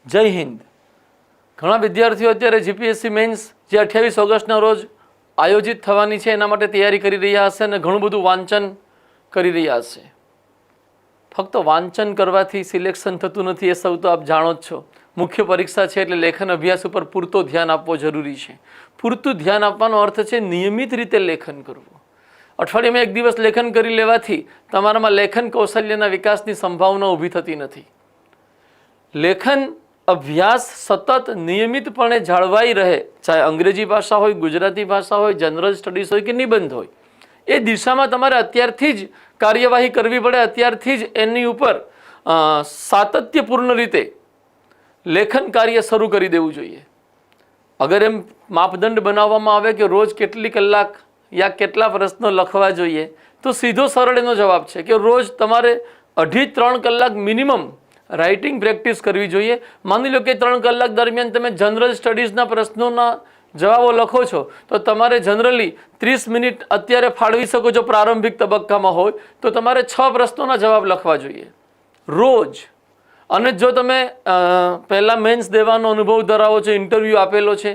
જય હિન્દ. ઘણા વિદ્યાર્થીઓ અત્યારે જીપીએસસી મેન્સ જે 28 ઓગસ્ટના રોજ આયોજિત થવાની છે એના માટે તૈયારી કરી રહ્યા હશે અને ઘણું બધું વાંચન કરી રહ્યા હશે. ફક્ત વાંચન કરવાથી સિલેક્શન થતું નથી, એ સૌ તો આપ જાણો જ છો. મુખ્ય પરીક્ષા છે એટલે લેખન અભ્યાસ ઉપર પૂરતો ધ્યાન આપવો જરૂરી છે. પૂરતું ધ્યાન આપવાનો અર્થ છે નિયમિત રીતે લેખન કરવું. અઠવાડિયામાં એક દિવસ લેખન કરી લેવાથી તમારામાં લેખન કૌશલ્યના વિકાસની સંભાવના ઊભી થતી નથી. લેખન અભ્યાસ સતત નિયમિતપણે જાળવાઈ રહે, ચાહે અંગ્રેજી ભાષા હોય, ગુજરાતી ભાષા હોય, જનરલ સ્ટડીઝ હોય કે નિબંધ હોય, એ દિશામાં તમારે અત્યારથી જ કાર્યવાહી કરવી પડે. અત્યારથી જ એની ઉપર સાતત્યપૂર્ણ રીતે લેખન કાર્ય શરૂ કરી દેવું જોઈએ. અગર એમ માપદંડ બનાવવામાં આવે કે રોજ કેટલી કલાક યા કેટલા પ્રશ્નો લખવા જોઈએ, તો સીધો સરળ એનો જવાબ છે કે રોજ તમારે 2.5-3 કલાક મિનિમમ રાઇટિંગ પ્રેક્ટિસ કરવી જોઈએ. માની લો કે 3 કલાક દરમિયાન તમે જનરલ સ્ટડીઝના પ્રશ્નોના જવાબો લખો છો તો તમારે જનરલી 30 મિનિટ અત્યારે ફાળવી શકો છો. પ્રારંભિક તબક્કામાં હોય તો તમારે 6 પ્રશ્નોના જવાબ લખવા જોઈએ રોજ. અને જો તમે પહેલાં મેન્સ દેવાનો અનુભવ ધરાવો છો, ઇન્ટરવ્યૂ આપેલો છે,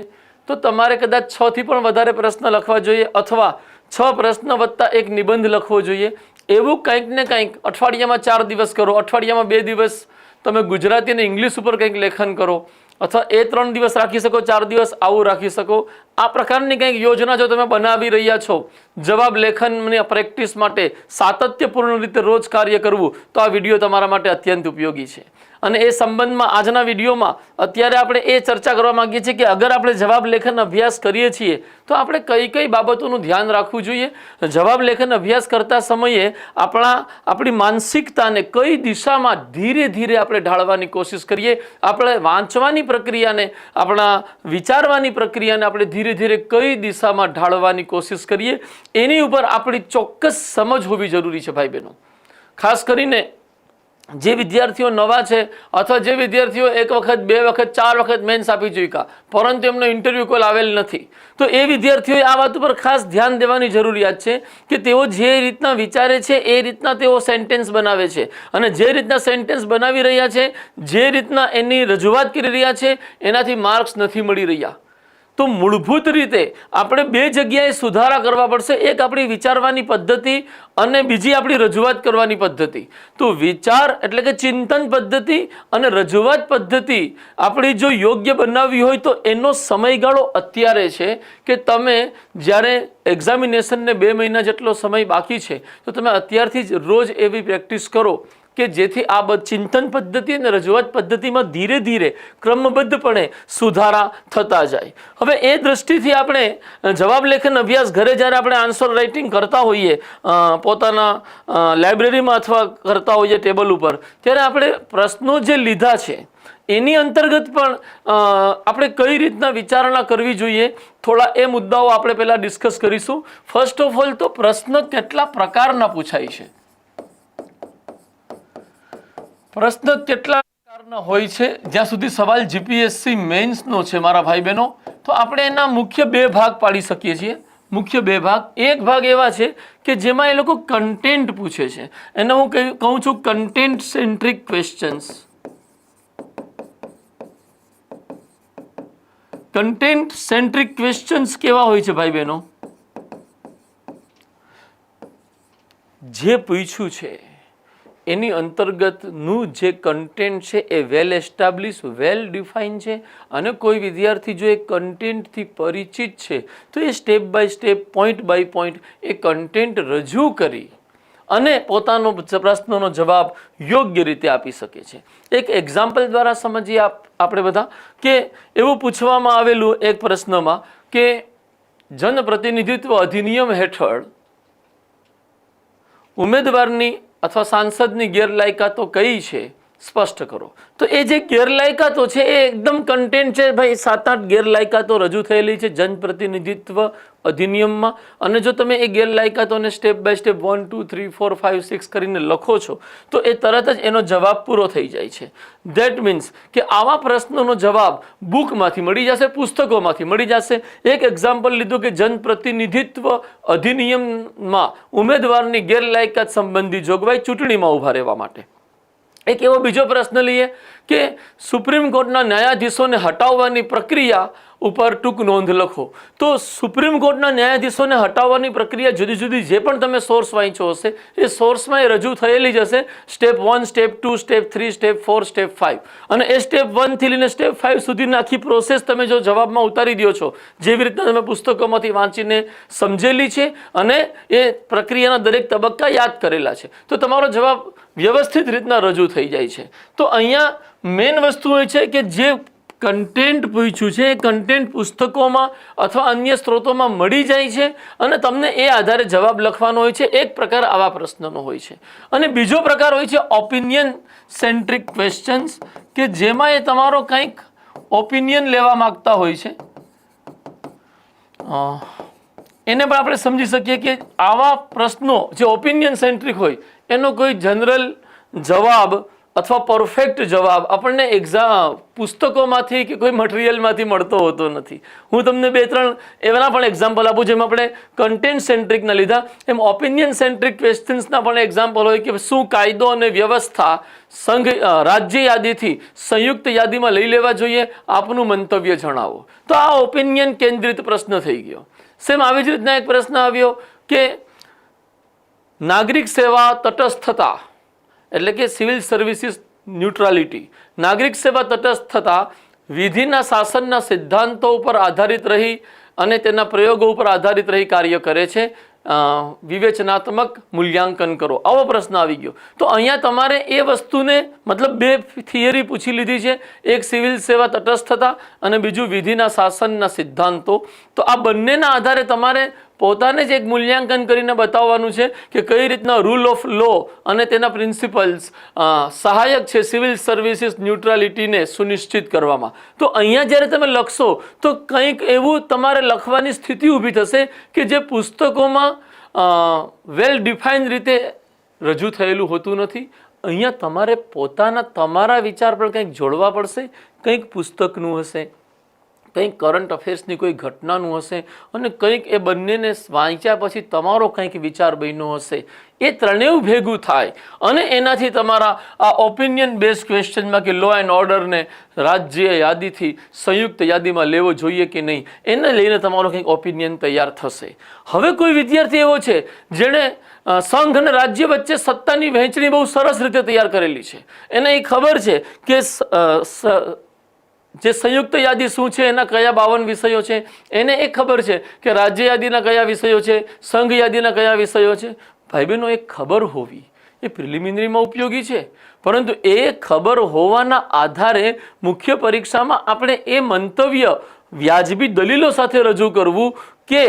તો તમારે કદાચ 6 થી પણ વધારે પ્રશ્ન લખવા જોઈએ, અથવા 6 પ્રશ્ન વત્તા 1 નિબંધ લખવો જોઈએ. એવું કંઈક ને કંઈક અઠવાડિયામાં 4 દિવસ કરો, અઠવાડિયામાં 2 દિવસ તમે ગુજરાતી અને ઇંગ્લિશ ઉપર કંઈક લેખન કરો, અથવા એ 3 દિવસ રાખી શકો, 4 દિવસ આવું રાખી શકો. આ પ્રકારની કંઈક યોજના જો તમે બનાવી રહ્યા છો જવાબ લેખનની પ્રેક્ટિસ માટે, સાતત્યપૂર્ણ રીતે રોજ કાર્ય કરવું, તો આ વિડીયો તમારા માટે અત્યંત ઉપયોગી છે. અને એ સંબંધમાં આજના વિડીયોમાં અત્યારે આપણે એ ચર્ચા કરવા માંગીએ છીએ કે અગર આપણે જવાબ લેખન અભ્યાસ કરીએ છીએ તો આપણે કઈ કઈ બાબતોનું ધ્યાન રાખવું જોઈએ. જવાબ લેખન અભ્યાસ કરતા સમયે આપણી માનસિકતાને કઈ દિશામાં ધીરે ધીરે આપણે ઢાળવાની કોશિશ કરીએ. આપણે વાંચવાની પ્રક્રિયાને, આપણા વિચારવાની પ્રક્રિયાને આપણે ધીરે ધીરે કઈ દિશામાં ઢાળવાની કોશિશ કરીએ, એની ઉપર આપણી ચોક્કસ સમજ હોવી જરૂરી છે ભાઈ બહેનો. ખાસ કરીને જે વિદ્યાર્થીઓ નવા છે, અથવા જે વિદ્યાર્થીઓ 1 વખત 2 વખત 4 વખત મેન્સ આપી ચૂક્યા પરંતુ એમનો ઇન્ટરવ્યૂ કોલ આવેલ નથી, તો એ વિદ્યાર્થીઓએ આ વાત ઉપર ખાસ ધ્યાન દેવાની જરૂરિયાત છે કે તેઓ જે રીતના વિચારે છે એ રીતના તેઓ સેન્ટેન્સ બનાવે છે, અને જે રીતના સેન્ટેન્સ બનાવી રહ્યા છે, જે રીતના એની રજૂઆત કરી રહ્યા છે, એનાથી માર્ક્સ નથી મળી રહ્યા. તો મૂળભૂત રીતે આપણે 2 જગ્યાએ સુધારા કરવા પડશે. એક આપણી વિચારવાની પદ્ધતિ અને બીજી આપણી રજૂઆત કરવાની પદ્ધતિ. તો વિચાર એટલે કે ચિંતન પદ્ધતિ અને રજૂઆત પદ્ધતિ આપણી જો યોગ્ય બનાવવી હોય તો એનો સમયગાળો અત્યારે છે કે તમે જ્યારે એક્ઝામિનેશનને 2 મહિના જેટલો સમય બાકી છે તો તમે અત્યારથી જ રોજ એવી પ્રેક્ટિસ કરો કે જેથી આ ચિંતન પદ્ધતિ અને રજૂઆત પદ્ધતિમાં ધીરે ધીરે ક્રમબદ્ધપણે સુધારા થતા જાય. હવે એ દૃષ્ટિથી આપણે જવાબ લેખન અભ્યાસ ઘરે જ્યારે આપણે આન્સર રાઇટિંગ કરતા હોઈએ, પોતાના લાઇબ્રેરીમાં અથવા કરતા હોઈએ ટેબલ ઉપર, ત્યારે આપણે પ્રશ્નો જે લીધા છે એની અંતર્ગત પણ આપણે કઈ રીતના વિચારણા કરવી જોઈએ, થોડા એ મુદ્દાઓ આપણે પહેલાં ડિસ્કસ કરીશું. ફર્સ્ટ ઓફ ઓલ તો પ્રશ્ન કેટલા પ્રકારના પૂછાય છે, પ્રશ્ન કેટલા પ્રકારના હોય છે. જ્યાં સુધી સવાલ જીપીએસસી મેન્સનો છે મારા ભાઈ બહેનો, તો આપણે એના મુખ્ય 2 ભાગ પાડી શકીએ છીએ. મુખ્ય 2 ભાગ. એક ભાગ એવા છે કે જેમાં એ લોકો કન્ટેન્ટ પૂછે છે, એને હું કહું છું content centric questions. Content centric questions કેવા હોય છે ભાઈ બહેનો? જે પૂછ્યું છે એની અંતર્ગતનું જે કન્ટેન્ટ છે એ વેલ એસ્ટાબ્લિશ, વેલ ડિફાઇન છે, અને કોઈ વિદ્યાર્થી જો એ કન્ટેન્ટથી પરિચિત છે તો એ step by step, point by point એ કન્ટેન્ટ રજૂ કરી અને પોતાનો પ્રશ્નનો જવાબ યોગ્ય રીતે આપી શકે છે. એક એક્ઝામ્પલ દ્વારા સમજીએ આપણે બધા કે એવું પૂછવામાં આવેલું એક પ્રશ્નમાં કે જનપ્રતિનિધિત્વ અધિનિયમ હેઠળ ઉમેદવારની અથવા સાંસદની ગેરલાયકાતો કઈ છે, સ્પષ્ટ કરો. તો એ જે ગેરલાયકાતો છે એ એકદમ કન્ટેન્ટ છે ભાઈ. 7-8 ગેરલાયકાતો રજૂ થયેલી છે જનપ્રતિનિધિત્વ અધિનિયમમાં, અને જો તમે એ ગેરલાયકાતોને સ્ટેપ બાય સ્ટેપ 1 2 3 4 5 6 કરીને લખો છો તો એ તરત જ એનો જવાબ પૂરો થઈ જાય છે. ધેટ મીન્સ કે આવા પ્રશ્નોનો જવાબ બુકમાંથી મળી જશે, પુસ્તકોમાંથી મળી જશે. એક એક્ઝામ્પલ લીધું કે જનપ્રતિનિધિત્વ અધિનિયમમાં ઉમેદવારની ગેરલાયકાત સંબંધી જોગવાઈ ચૂંટણીમાં ઊભા રહેવા માટે. એક એવો બીજો પ્રશ્ન લઈએ કે સુપ્રીમ કોર્ટના ન્યાયાધીશોને હટાવવાની પ્રક્રિયા ઉપર ટૂંક નોંધ લખો. તો સુપ્રીમ કોર્ટના ન્યાયાધીશોને હટાવવાની પ્રક્રિયા જુદી જુદી જે પણ તમે સોર્સ વાંચ્યો હશે એ સોર્સમાં એ રજૂ થયેલી જ હશે. Step 1, step 2, step 3, step 4, step 5 અને એ સ્ટેપ 1 થી લઈને સ્ટેપ 5 સુધીની આખી પ્રોસેસ તમે જો જવાબમાં ઉતારી દો છો, જેવી રીતના તમે પુસ્તકોમાંથી વાંચીને સમજેલી છે અને એ પ્રક્રિયાના દરેક તબક્કા યાદ કરેલા છે, તો તમારો જવાબ વ્યવસ્થિત રીતના રજૂ થઈ જાય છે. તો અહીંયા મેઇન વસ્તુ એ છે કે જે કન્ટેન્ટ પૂછ્યું છે એ કન્ટેન્ટ પુસ્તકોમાં અથવા અન્ય સ્ત્રોતોમાં મળી જાય છે અને તમને એ આધારે જવાબ લખવાનો હોય છે. એક પ્રકાર આવા પ્રશ્નનો હોય છે. અને બીજો પ્રકાર હોય છે ઓપિનિયન સેન્ટ્રિક ક્વેશ્ચન્સ, કે જેમાં એ તમારો કંઈક ઓપિનિયન લેવા માંગતા હોય છે. એને પણ આપણે સમજી શકીએ કે આવા પ્રશ્નો જે ઓપિનિયન સેન્ટ્રિક હોય એનો કોઈ જનરલ જવાબ અથવા પરફેક્ટ જવાબ આપણને પુસ્તકોમાંથી કે કોઈ મટીરિયલમાંથી મળતો હોતો નથી. હું તમને 2-3 એવાના પણ એક્ઝામ્પલ આપું. જેમ આપણે કન્ટેન્ટ સેન્ટ્રિકના લીધા, એમ ઓપિનિયન સેન્ટ્રિક ક્વેશ્ચન્સના પણ એક્ઝામ્પલ હોય કે શું કાયદો અને વ્યવસ્થા રાજ્ય યાદીથી સંયુક્ત યાદીમાં લઈ લેવા જોઈએ, આપનું મંતવ્ય જણાવો. તો આ ઓપિનિયન કેન્દ્રિત પ્રશ્ન થઈ ગયો. સેમ આવી જ રીતના એક પ્રશ્ન આવ્યો કે નાગરિક સેવા તટસ્થતા એટલે કે સિવિલ સર્વિસીસ ન્યુટ્રાલિટી. નાગરિક સેવા તટસ્થતા વિધિના શાસનના સિદ્ધાંતો ઉપર આધારિત રહી અને તેના પ્રયોગો ઉપર આધારિત રહી કાર્ય કરે છે. વિવેચનાત્મક મૂલ્યાંકન કરો, આવો પ્રશ્ન આવી ગયો. તો અહીંયા તમારે એ વસ્તુને મતલબ 2 થિયરી પૂછી લીધી છે, એક સિવિલ સેવા તટસ્થતા અને બીજું વિધિના શાસનના સિદ્ધાંતો. તો આ બંનેના આધારે તમારે પોતાને જ એક મૂલ્યાંકન કરીને બતાવવાનું છે કે કઈ રીતના રૂલ ઓફ લો અને તેના પ્રિન્સિપલ્સ સહાયક છે સિવિલ સર્વિસીસ ન્યુટ્રાલિટીને સુનિશ્ચિત કરવામાં. તો અહીંયા જ્યારે તમે લખશો તો કંઈક એવું તમારે લખવાની સ્થિતિ ઊભી થશે કે જે પુસ્તકોમાં વેલ ડિફાઇન્ડ રીતે રજૂ થયેલું હોતું નથી. અહીંયા તમારે તમારા વિચાર પર કંઈક જોડવા પડશે, કંઈક પુસ્તકનું હશે, કંઈક કરંટ અફેર્સની કોઈ ઘટનાનું હશે અને કંઈક એ બંનેને વાંચ્યા પછી તમારો કંઈક વિચાર બન્યો હશે. એ ત્રણેય ભેગું થાય અને એનાથી તમારા આ ઓપિનિયન બેઝ ક્વેશ્ચનમાં કે લો એન્ડ ઓર્ડરને રાજ્ય યાદીથી સંયુક્ત યાદીમાં લેવો જોઈએ કે નહીં, એને લઈને તમારો કંઈક ઓપિનિયન તૈયાર થશે. હવે કોઈ વિદ્યાર્થી એવો છે જેણે સંઘ અને રાજ્ય વચ્ચે સત્તાની વહેંચણી બહુ સરસ રીતે તૈયાર કરેલી છે. એને એ ખબર છે કે જે સંયુક્ત યાદી શું છે, એના કયા 52 વિષયો છે, એને એ ખબર છે કે રાજ્ય યાદીના કયા વિષયો છે, સંઘ યાદીના કયા વિષયો છે. ભાઈ બહેનો, એ ખબર હોવી એ પ્રિલિમિનરીમાં ઉપયોગી છે, પરંતુ એ ખબર હોવાના આધારે મુખ્ય પરીક્ષામાં આપણે એ મંતવ્ય વ્યાજબી દલીલો સાથે રજૂ કરવું કે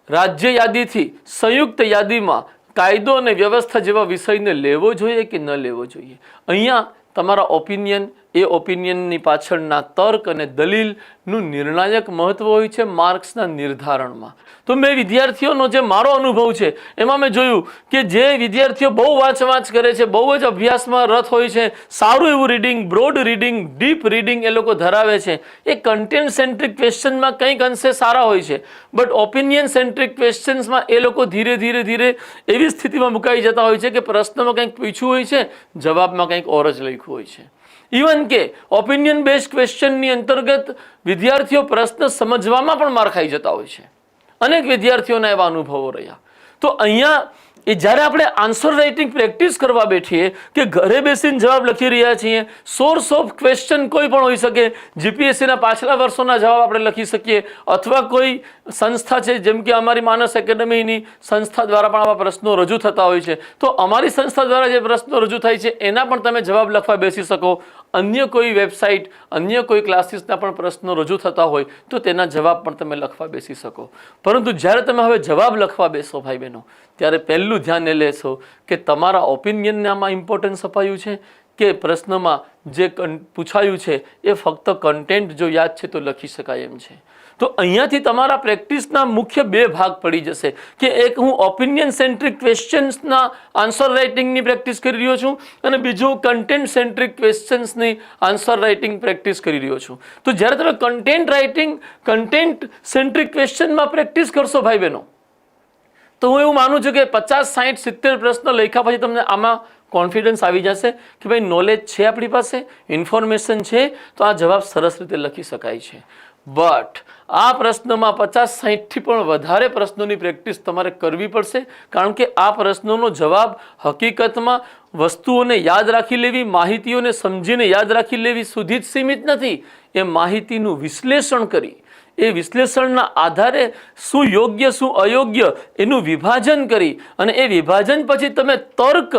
રાજ્ય યાદીથી સંયુક્ત યાદીમાં કાયદો અને વ્યવસ્થા જેવા વિષયને લેવો જોઈએ કે ન લેવો જોઈએ. અહીંયા તમારા ઓપિનિયન, એ ઓપિનિયનની પાછળના તર્ક અને દલીલનું નિર્ણાયક મહત્વ હોય છે માર્ક્સના નિર્ધારણમાં. તો મેં વિદ્યાર્થીઓનો જે મારો અનુભવ છે એમાં મેં જોયું કે જે વિદ્યાર્થીઓ બહુ વાંચ કરે છે, બહુ જ અભ્યાસમાં રસ હોય છે, સારું એવું reading, broad reading, deep reading એ લોકો ધરાવે છે, એ કન્ટેન્ટ સેન્ટ્રિક ક્વેશ્ચનમાં કંઈક અંશે સારા હોય છે. બટ ઓપિનિયન સેન્ટ્રિક ક્વેશ્ચન્સમાં એ લોકો ધીરે ધીરે એવી સ્થિતિમાં મુકાઈ જતા હોય છે કે પ્રશ્નમાં કંઈક પૂછ્યું હોય છે, જવાબમાં કંઈક ઓર જ લખ્યું હોય છે. ઇવન કે ઓપિનિયન બેઝ ક્વેશ્ચનની અંતર્ગત વિદ્યાર્થીઓ પ્રશ્ન સમજવામાં પણ માર ખાઈ જતા હોય છે. અનેક વિદ્યાર્થીઓના એવા અનુભવો રહ્યા. તો અહીંયા જ્યારે આપણે આન્સર રાઇટિંગ પ્રેક્ટિસ કરવા બેઠીએ કે ઘરે બેસીને જવાબ લખી રહ્યા છીએ, સોર્સ ઓફ ક્વેશ્ચન કોઈ પણ હોઈ શકે, જીપીએસસીના પાછલા વર્ષોના જવાબ આપણે લખી શકીએ, અથવા કોઈ સંસ્થા છે જેમ કે અમારી માનસ એકેડમીની સંસ્થા દ્વારા પણ આવા પ્રશ્નો રજૂ થતા હોય છે. તો અમારી સંસ્થા દ્વારા જે પ્રશ્નો રજૂ થાય છે એના પણ તમે જવાબ લખવા બેસી શકો. અન્ય કોઈ વેબસાઇટ, અન્ય કોઈ ક્લાસીસના પણ પ્રશ્નો રજૂ થતા હોય તો તેના જવાબ પણ તમે લખવા બેસી શકો. પરંતુ જ્યારે તમે હવે જવાબ લખવા બેસો ભાઈ બહેનો, ત્યારે પહેલું ધ્યાન એ લેશો કે તમારા ઓપિનિયનને આમાં ઇમ્પોર્ટન્સ અપાયું છે કે પ્રશ્નમાં જે પૂછાયું છે એ ફક્ત કન્ટેન્ટ જો યાદ છે તો લખી શકાય એમ છે. તો અહીંયાથી તમારા પ્રેક્ટિસના મુખ્ય 2 ભાગ પડી જશે કે એક હું ઓપિનિયન સેન્ટ્રિક ક્વેશ્ચન્સના આન્સર રાઇટિંગની પ્રેક્ટિસ કરી રહ્યો છું અને બીજું કન્ટેન્ટ સેન્ટ્રિક ક્વેશ્ચન્સની આન્સર રાઇટિંગ પ્રેક્ટિસ કરી રહ્યો છું. તો જ્યારે તમે કન્ટેન્ટ રાઇટિંગ, કન્ટેન્ટ સેન્ટ્રિક ક્વેશ્ચનમાં પ્રેક્ટિસ કરશો ભાઈ બહેનો, તો હું એવું માનું છું કે 50, 60, 70 પ્રશ્નો લખ્યા પછી તમને આમાં કોન્ફિડન્સ આવી જશે કે ભાઈ નોલેજ છે આપણી પાસે, ઇન્ફોર્મેશન છે, તો આ જવાબ સરસ રીતે લખી શકાય છે. બટ આ પ્રશ્નમાં 50-60થી પણ વધારે પ્રશ્નોની પ્રેક્ટિસ તમારે કરવી પડશે, કારણ કે આ પ્રશ્નોનો જવાબ હકીકતમાં વસ્તુઓને યાદ રાખી લેવી, માહિતીઓને સમજીને યાદ રાખી લેવી સુધી જ સીમિત નથી. એ માહિતીનું વિશ્લેષણ કરી, એ વિશ્લેષણના આધારે શું યોગ્ય શું અયોગ્ય એનું વિભાજન કરી, અને એ વિભાજન પછી તમે તર્ક,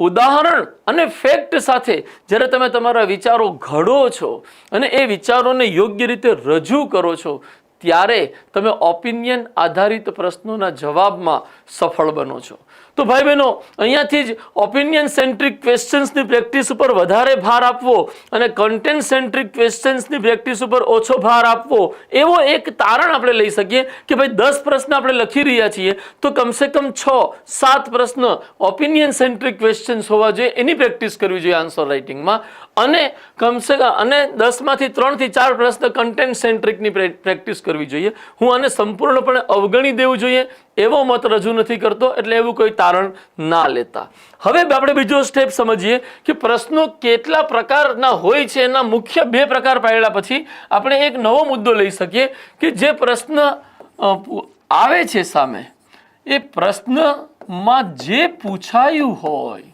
ઉદાહરણ અને ફેક્ટ સાથે જ્યારે તમે તમારા વિચારો ઘડો છો અને એ વિચારોને યોગ્ય રીતે રજૂ કરો છો, ત્યારે તમે ઓપિનિયન આધારિત પ્રશ્નોના જવાબમાં સફળ બનો છો. તો ભાઈ બહેનો, અહીંયાથી જ ઓપિનિયન સેન્ટ્રિક ક્વેશ્ચન્સની પ્રેક્ટિસ ઉપર વધારે ભાર આપવો અને કન્ટેન્ટ સેન્ટ્રિક ક્વેશ્ચન્સની પ્રેક્ટિસ ઉપર ઓછો ભાર આપવો, એવો એક તારણ આપણે લઈ શકીએ કે ભાઈ 10 પ્રશ્ન આપણે લખી રહ્યા છીએ તો કમસે કમ 6-7 પ્રશ્ન ઓપિનિયન સેન્ટ્રિક ક્વેશ્ચન્સ હોવા જોઈએ, એની પ્રેક્ટિસ કરવી જોઈએ આન્સર રાઇટિંગમાં, અને કમસે કમ અને 10માંથી 3 થી 4 પ્રશ્ન કન્ટેન્ટ સેન્ટ્રિકની પ્રેક્ટિસ કરવી જોઈએ. હું આને સંપૂર્ણપણે અવગણી દેવું જોઈએ એવો મત રજૂ નથી કરતો, એટલે એવું કોઈ તારણ ના લેતા. હવે આપણે બીજો સ્ટેપ સમજીએ કે પ્રશ્નો કેટલા પ્રકારના હોય છે. એના મુખ્ય 2 પ્રકાર પાડ્યા પછી આપણે એક નવો મુદ્દો લઈ શકીએ કે જે પ્રશ્ન આવે છે સામે, એ પ્રશ્નમાં જે પૂછાયું હોય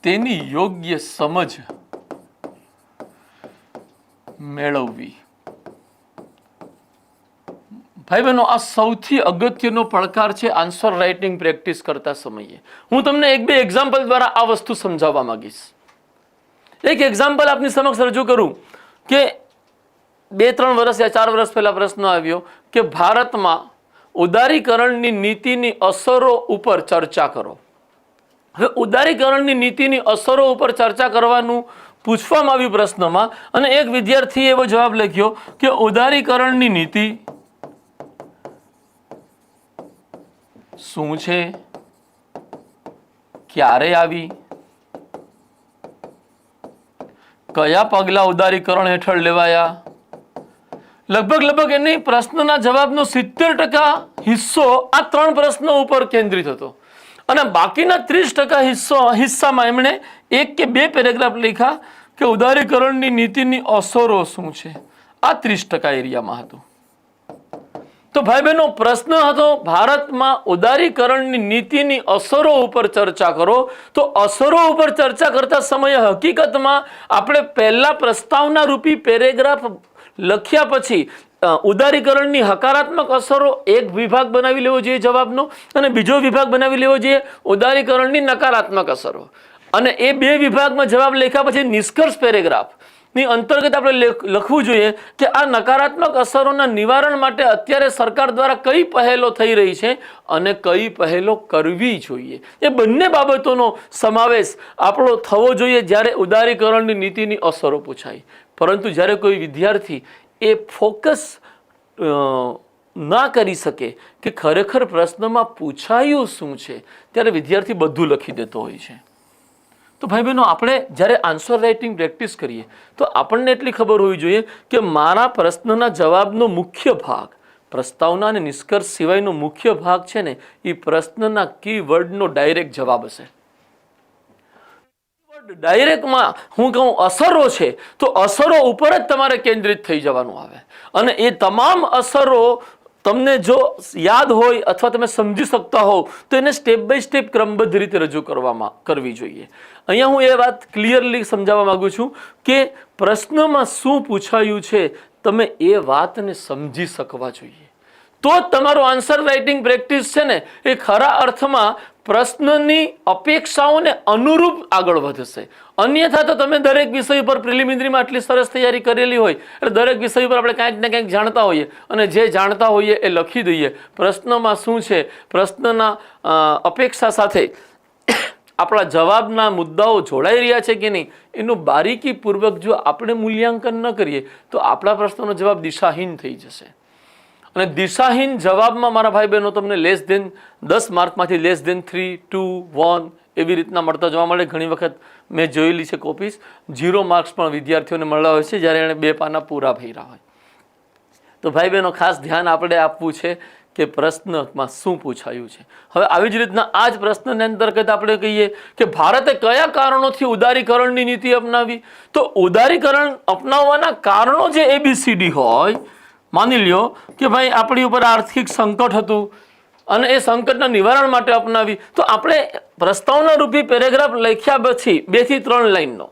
તેની યોગ્ય સમજ મેળવવી. ભાઈ બહેનો, આ સૌથી અગત્યનો પડકાર છે આન્સર રાઇટિંગ પ્રેક્ટિસ કરતા સમયે. હું તમને 1-2 એક્ઝામ્પલ દ્વારા આ વસ્તુ સમજાવવા માંગીશ. એક એક્ઝામ્પલ આપની સમક્ષ રજૂ કરું કે 2-3 વર્ષ યા 4 વર્ષ પહેલા પ્રશ્ન આવ્યો કે ભારતમાં ઉદારીકરણની નીતિની અસરો ઉપર ચર્ચા કરો. હવે ઉદારીકરણની નીતિની અસરો ઉપર ચર્ચા કરવાનું પૂછવામાં આવ્યું પ્રશ્નમાં, અને એક વિદ્યાર્થીએ એવો જવાબ લખ્યો કે ઉદારીકરણની નીતિ શું છે, ક્યારે આવી, કયા પગલાં ઉદારીકરણ હેઠળ લેવાયા. લગભગ એની પ્રશ્નના જવાબનો 70% હિસ્સો આ 3 પ્રશ્નો ઉપર કેન્દ્રિત હતો, અને બાકીના 30% હિસ્સામાં એમણે 1 કે 2 પેરેગ્રાફ લખ્યા કે ઉદારીકરણની નીતિની અસરો શું છે. આ 30% એરિયામાં હતું. તો ભાઈ બહેનો, પ્રશ્ન હતો ભારતમાં ઉદારીકરણની નીતિની અસરો ઉપર ચર્ચા કરો. તો અસરો ઉપર ચર્ચા કરતા સમયે હકીકતમાં આપણે પહેલા પ્રસ્તાવના રૂપી પેરેગ્રાફ લખ્યા પછી ઉદારીકરણની હકારાત્મક અસરો એક વિભાગ બનાવી લેવો જોઈએ જવાબનો, અને બીજો વિભાગ બનાવી લેવો જોઈએ ઉદારીકરણની નકારાત્મક અસરો. અને એ 2 વિભાગમાં જવાબ લખ્યા પછી નિષ્કર્ષ પેરેગ્રાફ ની અંતર્ગત આપણે લખવું જોઈએ કે આ નકારાત્મક અસરોના નિવારણ માટે અત્યારે સરકાર દ્વારા કઈ પહેલો થઈ રહી છે અને કઈ પહેલો કરવી જોઈએ. એ બંને બાબતોનો સમાવેશ આપણો થવો જોઈએ જ્યારે ઉદારીકરણની નીતિની અસરો પૂછાય. પરંતુ જ્યારે કોઈ વિદ્યાર્થી એ ફોકસ ના કરી શકે કે ખરેખર પ્રશ્નમાં પૂછાયું શું છે, ત્યારે વિદ્યાર્થી બધું લખી દેતો હોય છે. તો ભાઈ બહેનો, આપણે જ્યારે આન્સર રાઇટિંગ પ્રેક્ટિસ કરીએ તો આપણને એટલી ખબર હોવી જોઈએ કે મારા પ્રશ્નના જવાબનો મુખ્ય ભાગ, પ્રસ્તાવના અને નિષ્કર્ષ સિવાયનો મુખ્ય ભાગ છે ને, એ પ્રશ્નના કીવર્ડનો ડાયરેક્ટ જવાબ હશે. ડાયરેક્ટમાં હું કહું અસરો છે તો અસરો ઉપર જ તમારે કેન્દ્રિત થઈ જવાનું આવે, અને એ તમામ અસરો તમને જો યાદ હોય અથવા તમે સમજી શકતા હોવ તો એને સ્ટેપ બાય સ્ટેપ ક્રમબદ્ધ રીતે રજૂ કરવી જોઈએ. અહીંયા હું એ વાત ક્લિયરલી સમજાવવા માંગુ છું કે પ્રશ્નમાં શું પૂછાયું છે તમે એ વાતને સમજી શકવા જોઈએ, તો જ તમારું આન્સર રાઇટિંગ પ્રેક્ટિસ છે ને એ ખરા અર્થમાં પ્રશ્નની અપેક્ષાઓને અનુરૂપ આગળ વધશે. અન્યથા તો તમે દરેક વિષય ઉપર પ્રિલિમિનરીમાં આટલી સરસ તૈયારી કરેલી હોય એટલે દરેક વિષય ઉપર આપણે કાંઈક ને કાંઈક જાણતા હોઈએ, અને જે જાણતા હોઈએ એ લખી દઈએ. પ્રશ્નમાં શું છે, પ્રશ્નના અપેક્ષા સાથે આપણા જવાબના મુદ્દાઓ જોડાઈ રહ્યા છે કે નહીં, એનું બારીકીપૂર્વક જો આપણે મૂલ્યાંકન ન કરીએ તો આપણા પ્રશ્નનો જવાબ દિશાહીન થઈ જશે. અને દિશાહીન જવાબમાં મારા ભાઈ બહેનો તમને લેસ ધેન 10 માર્કમાંથી લેસ ધેન 3, 2, 1 એવી રીતના મળતા જોવા મળે. ઘણી વખત મેં જોયેલી છે કોપીસ 0 માર્ક્સ પણ વિદ્યાર્થીઓને મળ્યા હોય છે જ્યારે એણે 2 પાના પૂરા ભર્યા હોય. તો ભાઈ બહેનો, ખાસ ધ્યાન આપણે આપવું છે કે પ્રશ્નમાં શું પૂછાયું છે. હવે આવી જ રીતના આ જ પ્રશ્નને અંતર્ગત આપણે કહીએ કે ભારતે કયા કારણોથી ઉદારીકરણની નીતિ અપનાવી. તો ઉદારીકરણ અપનાવવાના કારણો જે ABCD હોય, માની લ્યો કે ભાઈ આપણી ઉપર આર્થિક સંકટ હતું અને એ સંકટના નિવારણ માટે અપનાવી, તો આપણે પ્રસ્તાવના રૂપી પેરેગ્રાફ લખ્યા પછી 2 થી 3 લાઈનનો,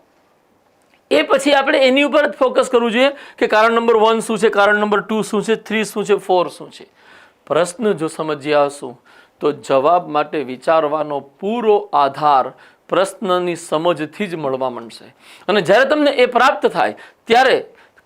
એ પછી આપણે એની ઉપર જ ફોકસ કરવું જોઈએ કે કારણ નંબર 1 શું છે, કારણ નંબર 2 શું છે, 3 શું છે, 4 શું છે. પ્રશ્ન જો સમજ્યા હશું તો જવાબ માટે વિચારવાનો પૂરો આધાર પ્રશ્નની સમજથી જ મળવા માંડશે. અને જ્યારે તમને એ પ્રાપ્ત થાય ત્યારે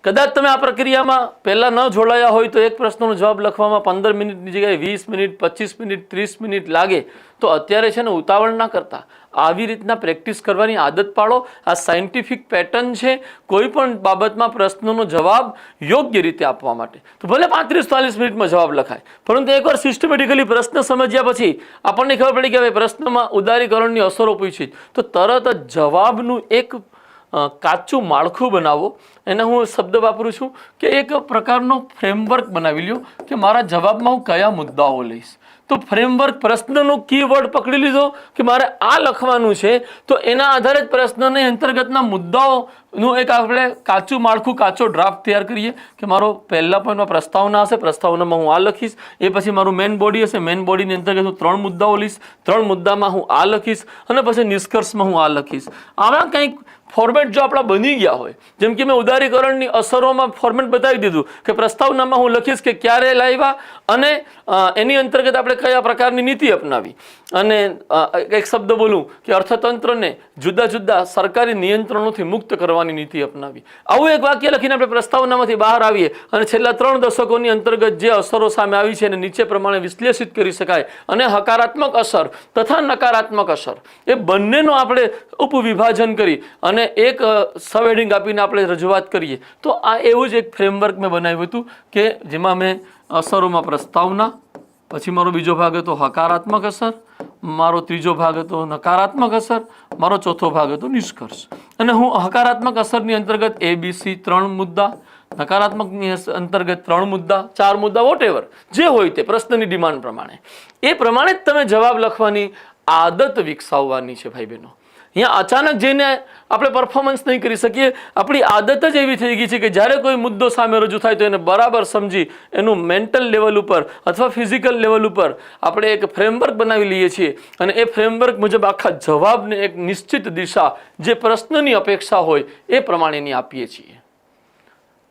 કદાચ તમે આ પ્રક્રિયામાં પહેલાં ન જોડાયા હોય તો એક પ્રશ્નનો જવાબ લખવામાં 15 મિનિટની જગ્યાએ 20 મિનિટ, 25 મિનિટ, 30 મિનિટ લાગે. તો અત્યારે છે ને ઉતાવળ ના કરતા આવી રીતના પ્રેક્ટિસ કરવાની આદત પાડો. આ સાયન્ટિફિક પેટર્ન છે કોઈ પણ બાબતમાં પ્રશ્નોનો જવાબ યોગ્ય રીતે આપવા માટે. તો ભલે 35-40 મિનિટમાં જવાબ લખાય, પરંતુ એકવાર સિસ્ટમેટિકલી પ્રશ્ન સમજ્યા પછી આપણને ખબર પડી કે હવે પ્રશ્નમાં ઉદારીકરણની અસરો પૂછી તો તરત જ જવાબનું એક કાચું માળખું બનાવો. એને હું શબ્દ વાપરું છું કે એક પ્રકારનો ફ્રેમવર્ક બનાવી લ્યો કે મારા જવાબમાં હું કયા મુદ્દાઓ લઈશ. તો ફ્રેમવર્ક, પ્રશ્નનો કીવર્ડ પકડી લીધો કે મારે આ લખવાનું છે, તો એના આધારે જ પ્રશ્નની અંતર્ગતના મુદ્દાઓનું એક આપણે કાચું માળખું, કાચો ડ્રાફ્ટ તૈયાર કરીએ કે મારો પહેલા પોઈન્ટમાં પ્રસ્તાવના હશે, પ્રસ્તાવનામાં હું આ લખીશ. એ પછી મારું મેઇન બોડી હશે, મેઇન બોડીની અંતર્ગત હું 3 મુદ્દાઓ લઈશ, 3 મુદ્દામાં હું આ લખીશ અને પછી નિષ્કર્ષમાં હું આ લખીશ. આવા કંઈક ફોર્મેટ જો આપણા બની ગયા હોય, જેમ કે મેં ઉદારીકરણની અસરોમાં ફોર્મેટ બતાવી દીધું કે પ્રસ્તાવનામાં હું લખીશ કે ક્યારે લાવ્યા અને એની અંતર્ગત આપણે કયા પ્રકારની નીતિ અપનાવી, અને એક શબ્દ બોલું કે અર્થતંત્રને જુદા જુદા સરકારી નિયંત્રણોથી મુક્ત કરવાની નીતિ અપનાવી. આવું એક વાક્ય લખીને આપણે પ્રસ્તાવનામાંથી બહાર આવીએ અને છેલ્લા 3 દશકોની અંતર્ગત જે અસરો સામે આવી છે એને નીચે પ્રમાણે વિશ્લેષિત કરી શકાય. અને હકારાત્મક અસર તથા નકારાત્મક અસર એ બંનેનો આપણે ઉપવિભાજન કરી અને એક સબહેડિંગ આપીને આપણે રજૂઆત કરીએ. તો આ એવું જ એક ફ્રેમવર્ક મેં બનાવ્યું હતું કે જેમાં મેં અસરોમાં પ્રસ્તાવના, પછી મારો બીજો ભાગ હતો હકારાત્મક અસર, મારો ત્રીજો ભાગ હતો નકારાત્મક અસર, મારો ચોથો ભાગ હતો નિષ્કર્ષ. અને હું હકારાત્મક અસરની અંતર્ગત ABC 3 મુદ્દા, નકારાત્મકની અંતર્ગત 3 મુદ્દા, 4 મુદ્દા, વોટેવર જે હોય તે પ્રશ્નની ડિમાન્ડ પ્રમાણે, એ પ્રમાણે જ તમે જવાબ લખવાની આદત વિકસાવવાની છે ભાઈ બહેનો. અહીંયા અચાનક જઈને આપણે પરફોર્મન્સ નહીં કરી શકીએ. આપણી આદત જ એવી થઈ ગઈ છે કે જ્યારે કોઈ મુદ્દો સામે રજૂ થાય તો એને બરાબર સમજી એનું મેન્ટલ લેવલ ઉપર અથવા ફિઝિકલ લેવલ ઉપર આપણે એક ફ્રેમવર્ક બનાવી લઈએ છીએ અને એ ફ્રેમવર્ક મુજબ આખા જવાબને એક નિશ્ચિત દિશા જે પ્રશ્નની અપેક્ષા હોય એ પ્રમાણેની આપીએ છીએ.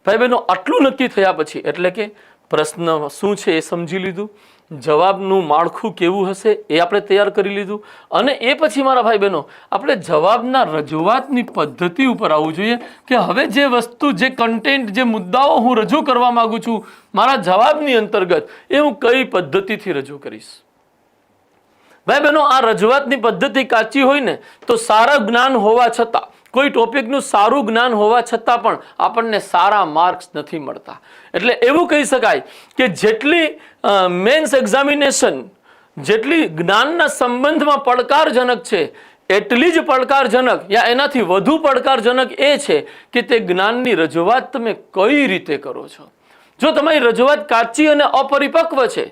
ભાઈ બહેનો, આટલું નક્કી થયા પછી, એટલે કે પ્રશ્ન શું છે એ સમજી લીધું, જવાબનું માળખું કેવું હશે એ આપણે તૈયાર કરી લીધું, અને એ પછી મારા ભાઈ બહેનો આપણે જવાબના રજૂઆતની પદ્ધતિ ઉપર આવવું જોઈએ કે હવે જે વસ્તુ, જે કન્ટેન્ટ, જે મુદ્દાઓ હું રજૂ કરવા માંગુ છું મારા જવાબની અંતર્ગત, એ હું કઈ પદ્ધતિથી રજૂ કરીશ. ભાઈ બહેનો, આ રજૂઆતની પદ્ધતિ કાચી હોય ને તો સારા જ્ઞાન હોવા છતાં, કોઈ ટોપિકનું સારું જ્ઞાન હોવા છતાં પણ આપણને સારા માર્ક્સ નથી મળતા. એટલે એવું કહી શકાય કે જેટલી મેન્સ એક્ઝામિનેશન જેટલી જ્ઞાનના સંબંધમાં પડકારજનક છે, એટલી જ પડકારજનક યા એનાથી વધુ પડકારજનક એ છે કે તે જ્ઞાનની રજૂઆત તમે કઈ રીતે કરો છો. જો તમારી રજૂઆત કાચી અને અપરિપક્વ છે,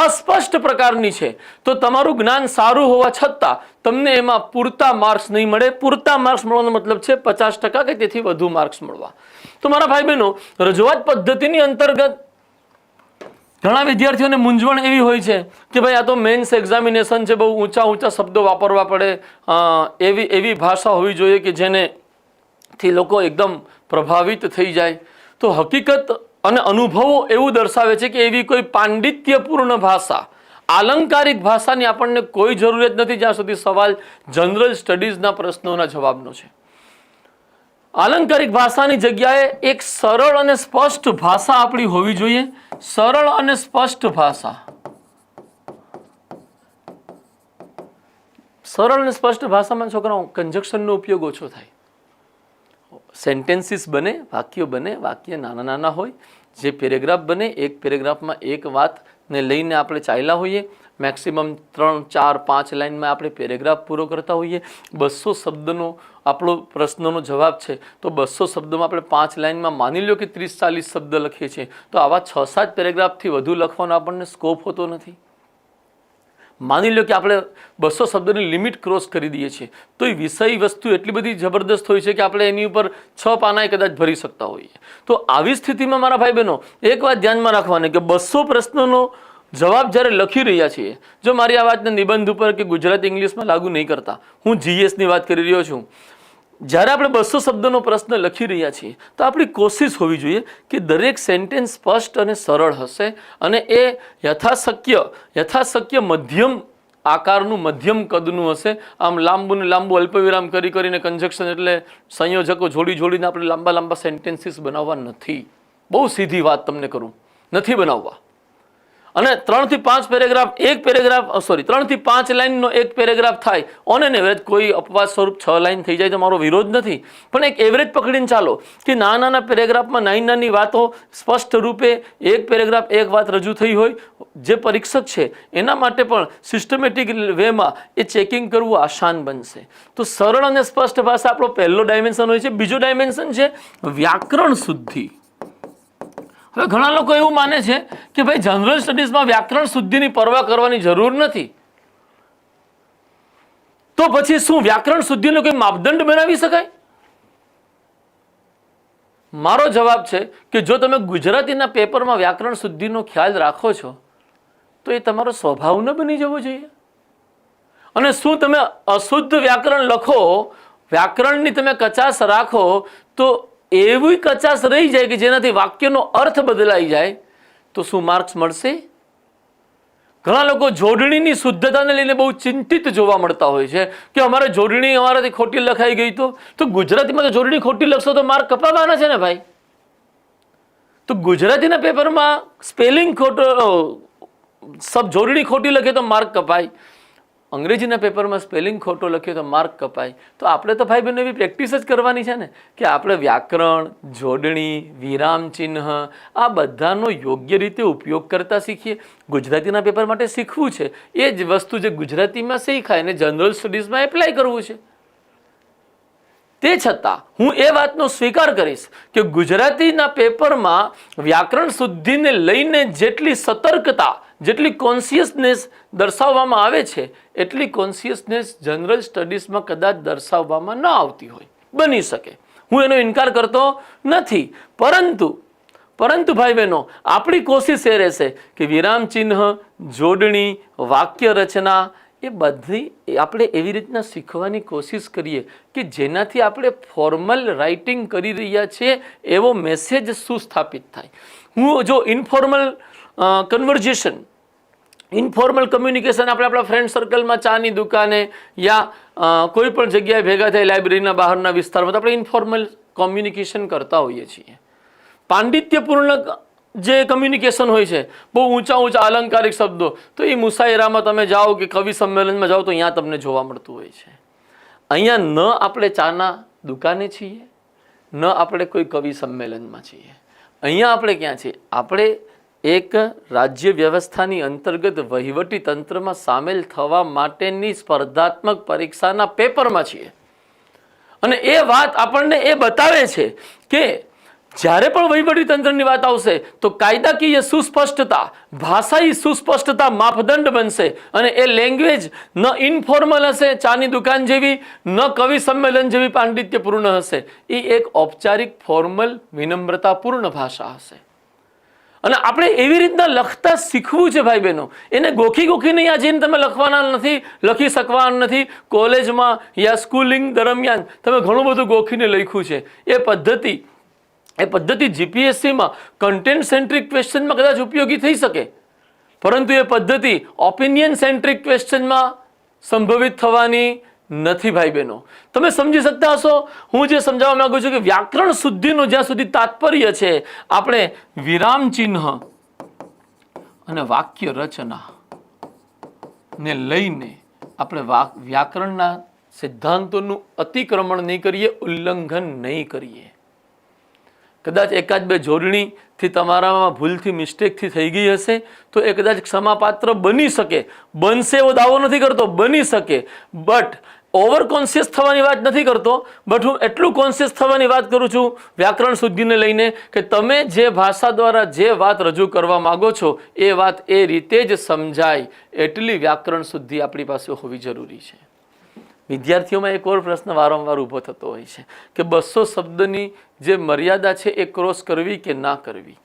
અસ્પષ્ટ પ્રકારની છે, તો તમારું જ્ઞાન સારું હોવા છતાં તમને એમાં પૂરતા માર્ક્સ નહીં મળે. પૂરતા માર્ક્સ મળવાનો મતલબ છે 50% કે તેથી વધુ માર્ક્સ મળવા. તો મારા ભાઈ બહેનો, રજૂઆત પદ્ધતિની અંતર્ગત ઘણા વિદ્યાર્થીઓને મૂંઝવણ એવી હોય છે કે ભાઈ આ તો મેન્સ એક્ઝામિનેશન છે, બહુ ઊંચા શબ્દો વાપરવા પડે, એવી ભાષા હોવી જોઈએ કે જેનેથી લોકો એકદમ પ્રભાવિત થઈ જાય. તો હકીકત અને અનુભવો એવું દર્શાવે છે કે એવી કોઈ પાંડિત્યપૂર્ણ ભાષા, આલંકારિક ભાષાની આપણને કોઈ જરૂરિયાત નથી જ્યાં સુધી સવાલ જનરલ સ્ટડીઝના પ્રશ્નોના જવાબનો છે. આલંકારિક ભાષાની જગ્યાએ એક સરળ અને સ્પષ્ટ ભાષા આપણી હોવી જોઈએ. સરળ અને સ્પષ્ટ ભાષા. સરળ અને સ્પષ્ટ ભાષામાં છોકરાઓ કંજક્શનનો ઉપયોગ ઓછો થાય. સેન્ટેન્સીસ બને, વાક્યો બને, વાક્ય નાના નાના હોય, જે પેરેગ્રાફ બને, એક પેરેગ્રાફમાં એક વાતને લઈને આપણે ચાલ્યા હોઈએ. મેક્સિમમ 3, 4, 5 લાઇનમાં આપણે પેરેગ્રાફ પૂરો કરતા હોઈએ. 200 શબ્દનો આપણો પ્રશ્નનો જવાબ છે તો 200 શબ્દમાં આપણે 5 લાઇનમાં માની લો કે 30-40 શબ્દ લખીએ છીએ તો આવા 6-7 પેરેગ્રાફથી વધુ લખવાનો આપણને સ્કોપ હોતો નથી. માની લો કે આપણે 200 શબ્દની લિમિટ ક્રોસ કરી દઈએ છીએ તો એ વિષય વસ્તુ એટલી બધી જબરદસ્ત હોય છે કે આપણે એની ઉપર 6 પાનાએ કદાચ ભરી શકતા હોઈએ. તો આવી સ્થિતિમાં મારા ભાઈ બહેનો એક વાત ધ્યાનમાં રાખવાની કે 200 પ્રશ્નોનો જવાબ જ્યારે લખી રહ્યા છીએ, જો મારી આ વાતને નિબંધ ઉપર કે ગુજરાતી ઇંગ્લિશમાં લાગુ નહીં કરતા, હું GSની વાત કરી રહ્યો છું, જ્યારે આપણે 200 શબ્દનો પ્રશ્ન લખી રહ્યા છીએ તો આપણી કોશિશ હોવી જોઈએ કે દરેક સેન્ટેન્સ સ્પષ્ટ અને સરળ હશે અને એ યથાશક્ય મધ્યમ આકારનું, મધ્યમ કદનું હશે. આમ લાંબુ ને લાંબુ અલ્પવિરામ કરીને કન્જક્શન એટલે સંયોજકો જોડીને આપણે લાંબા સેન્ટેન્સીસ બનાવવા નથી. બહુ સીધી વાત તમને કરું, નથી બનાવવા. અને 3 થી 5 પેરેગ્રાફ 3 થી 5 લાઇનનો એક પેરેગ્રાફ થાય ઓન એન એવરેજ, કોઈ અપવાદ સ્વરૂપ 6 લાઇન થઈ જાય તો મારો વિરોધ નથી, પણ એક એવરેજ પકડીને ચાલો કે નાના પેરેગ્રાફમાં નાની વાતો સ્પષ્ટ રૂપે એક પેરેગ્રાફ એક વાત રજૂ થઈ હોય. જે પરીક્ષક છે એના માટે પણ સિસ્ટમેટિક વેમાં એ ચેકિંગ કરવું આસાન બનશે. તો સરળ અને સ્પષ્ટ ભાષા આપણો પહેલો ડાયમેન્શન હોય છે. બીજો ડાયમેન્શન છે વ્યાકરણ શુદ્ધિ. હવે ઘણા લોકો એવું માને છે કે ભાઈ જનરલ સ્ટડીઝમાં વ્યાકરણ શુદ્ધિની પરવા કરવાની જરૂર નથી. તો પછી શું વ્યાકરણ શુદ્ધિનો કોઈ માપદંડ બનાવી શકાય? મારો જવાબ છે કે જો તમે ગુજરાતીના પેપરમાં વ્યાકરણ શુદ્ધિનો ખ્યાલ રાખો છો તો એ તમારો સ્વભાવ ન બની જવો જોઈએ. અને શું તમે અશુદ્ધ વ્યાકરણ લખો, વ્યાકરણની તમે કચાશ રાખો તો એવી કચાશ રહી જાય કે જેનાથી વાક્યનો અર્થ બદલાઈ જાય તો શું માર્ક્સ મળશે? ઘણા લોકો જોડણીની શુદ્ધતાને લઈને બહુ ચિંતિત જોવા મળતા હોય છે કે અમારે જોડણી અમારાથી ખોટી લખાઈ ગઈ તો ગુજરાતીમાં તો જોડણી ખોટી લખશો તો માર્ક કપાવવાના છે ને ભાઈ. તો ગુજરાતીના પેપરમાં સ્પેલિંગ ખોટો, જોડણી ખોટી લખે તો માર્ક કપાય, અંગ્રેજીના પેપરમાં સ્પેલિંગ ખોટો લખ્યો તો માર્ક કપાય. તો આપણે તો ભાઈ બહેનો એવી પ્રેક્ટિસ જ કરવાની છે ને કે આપણે વ્યાકરણ, જોડણી, વિરામ ચિહ્ન આ બધાનો યોગ્ય રીતે ઉપયોગ કરતા શીખીએ. ગુજરાતીના પેપર માટે શીખવું છે એ જ વસ્તુ જે ગુજરાતીમાં શીખાય ને જનરલ સ્ટડીઝમાં એપ્લાય કરવું છે. તે છતાં હું એ વાતનો સ્વીકાર કરીશ કે ગુજરાતીના પેપરમાં વ્યાકરણ શુદ્ધિને લઈને જેટલી સતર્કતા, જેટલી કોન્શિયસનેસ દર્શાવવામાં આવે છે એટલી કોન્શિયસનેસ જનરલ સ્ટડીઝમાં કદાચ દર્શાવવામાં ન આવતી હોય, બની શકે. હું એનો ઇનકાર કરતો નથી, પરંતુ ભાઈ બહેનો આપણી કોશિશ એ રહેશે કે વિરામ ચિહ્ન, જોડણી, વાક્ય રચના એ બધી આપણે એવી રીતના શીખવાની કોશિશ કરીએ કે જેનાથી આપણે ફોર્મલ રાઇટિંગ કરી રહ્યા છીએ એવો મેસેજ સુસ્થાપિત થાય. હું જો ઇન્ફોર્મલ કન્વર્ઝેશન, ઇન્ફોર્મલ કમ્યુનિકેશન આપણે આપણા ફ્રેન્ડ સર્કલમાં ચાની દુકાને યા કોઈ પણ જગ્યાએ ભેગા થાય, લાઇબ્રેરીના બહારના વિસ્તારમાં, તો આપણે ઇન્ફોર્મલ કોમ્યુનિકેશન કરતા હોઈએ છીએ. પાંડિત્યપૂર્ણ જે કમ્યુનિકેશન હોય છે, બહુ ઊંચા અલંકારિક શબ્દો, તો એ મુશાયરામાં તમે જાઓ કે કવિ સંમેલનમાં જાઓ તો અહીંયા તમને જોવા મળતું હોય છે. અહીંયા ન આપણે ચાના દુકાને છીએ, ન આપણે કોઈ કવિ સંમેલનમાં છીએ. અહીંયા આપણે ક્યાં છીએ? આપણે એક રાજ્ય વ્યવસ્થાની અંતર્ગત વહીવટી તંત્રમાં સામેલ થવા માટેની સ્પર્ધાત્મક પરીક્ષાના પેપરમાં છીએ. અને એ વાત આપણને એ બતાવે છે કે જ્યારે પણ વહીવટી તંત્રની વાત આવશે તો કાયદાકીય સુસ્પષ્ટતા, ભાષાઈ સુસ્પષ્ટતા માપદંડ બનશે. અને એ લેંગ્વેજ ન ઇન્ફોર્મલ હશે ચાની દુકાન જેવી, ન કવિ સંમેલન જેવી પાંડિત્યપૂર્ણ હશે. એ એક ઔપચારિક, ફોર્મલ, વિનમ્રતાપૂર્ણ ભાષા હશે. અને આપણે એવી રીતના લખતા શીખવું છે ભાઈ બહેનો. એને ગોખીને આ જઈને તમે લખી શકવાના નથી. કોલેજમાં યા સ્કૂલિંગ દરમિયાન તમે ઘણું બધું ગોખીને લખ્યું છે. એ પદ્ધતિ જીપીએસસીમાં કન્ટેન્ટ સેન્ટ્રિક ક્વેશ્ચનમાં કદાચ ઉપયોગી થઈ શકે, પરંતુ એ પદ્ધતિ ઓપિનિયન સેન્ટ્રિક ક્વેશ્ચનમાં સંભવિત થવાની નથી ભાઈ બહેનો. તમે સમજી શકતા હશો હું જે સમજાવવા માંગુ છું કે વ્યાકરણ શુદ્ધિનું જ્યાં સુધી તાત્પર્ય છે, આપણે વિરામ ચિહ્ન અને વાક્ય રચના ને લઈને આપણે વ્યાકરણના સિદ્ધાંતોનું અતિક્રમણ નહીં કરીએ, ઉલ્લંઘન નહીં કરીએ. કદાચ એકાદ બે જોડણીથી તમારામાં ભૂલથી મિસ્ટેકથી થઈ ગઈ હશે તો એ કદાચ ક્ષમાપાત્ર બની શકે. બનશે એવો દાવો નથી કરતો, બની શકે. બટ ઓવર કોન્શિયસ થવાની વાત નથી કરતો, બટ હું એટલું કોન્શિયસ થવાની વાત કરું છું વ્યાકરણ શુદ્ધિને લઈને કે તમે જે ભાષા દ્વારા જે વાત રજૂ કરવા માગો છો એ વાત એ રીતે જ સમજાય એટલી વ્યાકરણ શુદ્ધિ આપણી પાસે હોવી જરૂરી છે. વિદ્યાર્થીઓમાં એક ઓર પ્રશ્ન વારંવાર ઊભો થતો હોય છે કે 200 શબ્દની જે મર્યાદા છે એ ક્રોસ કરવી કે ના કરવી.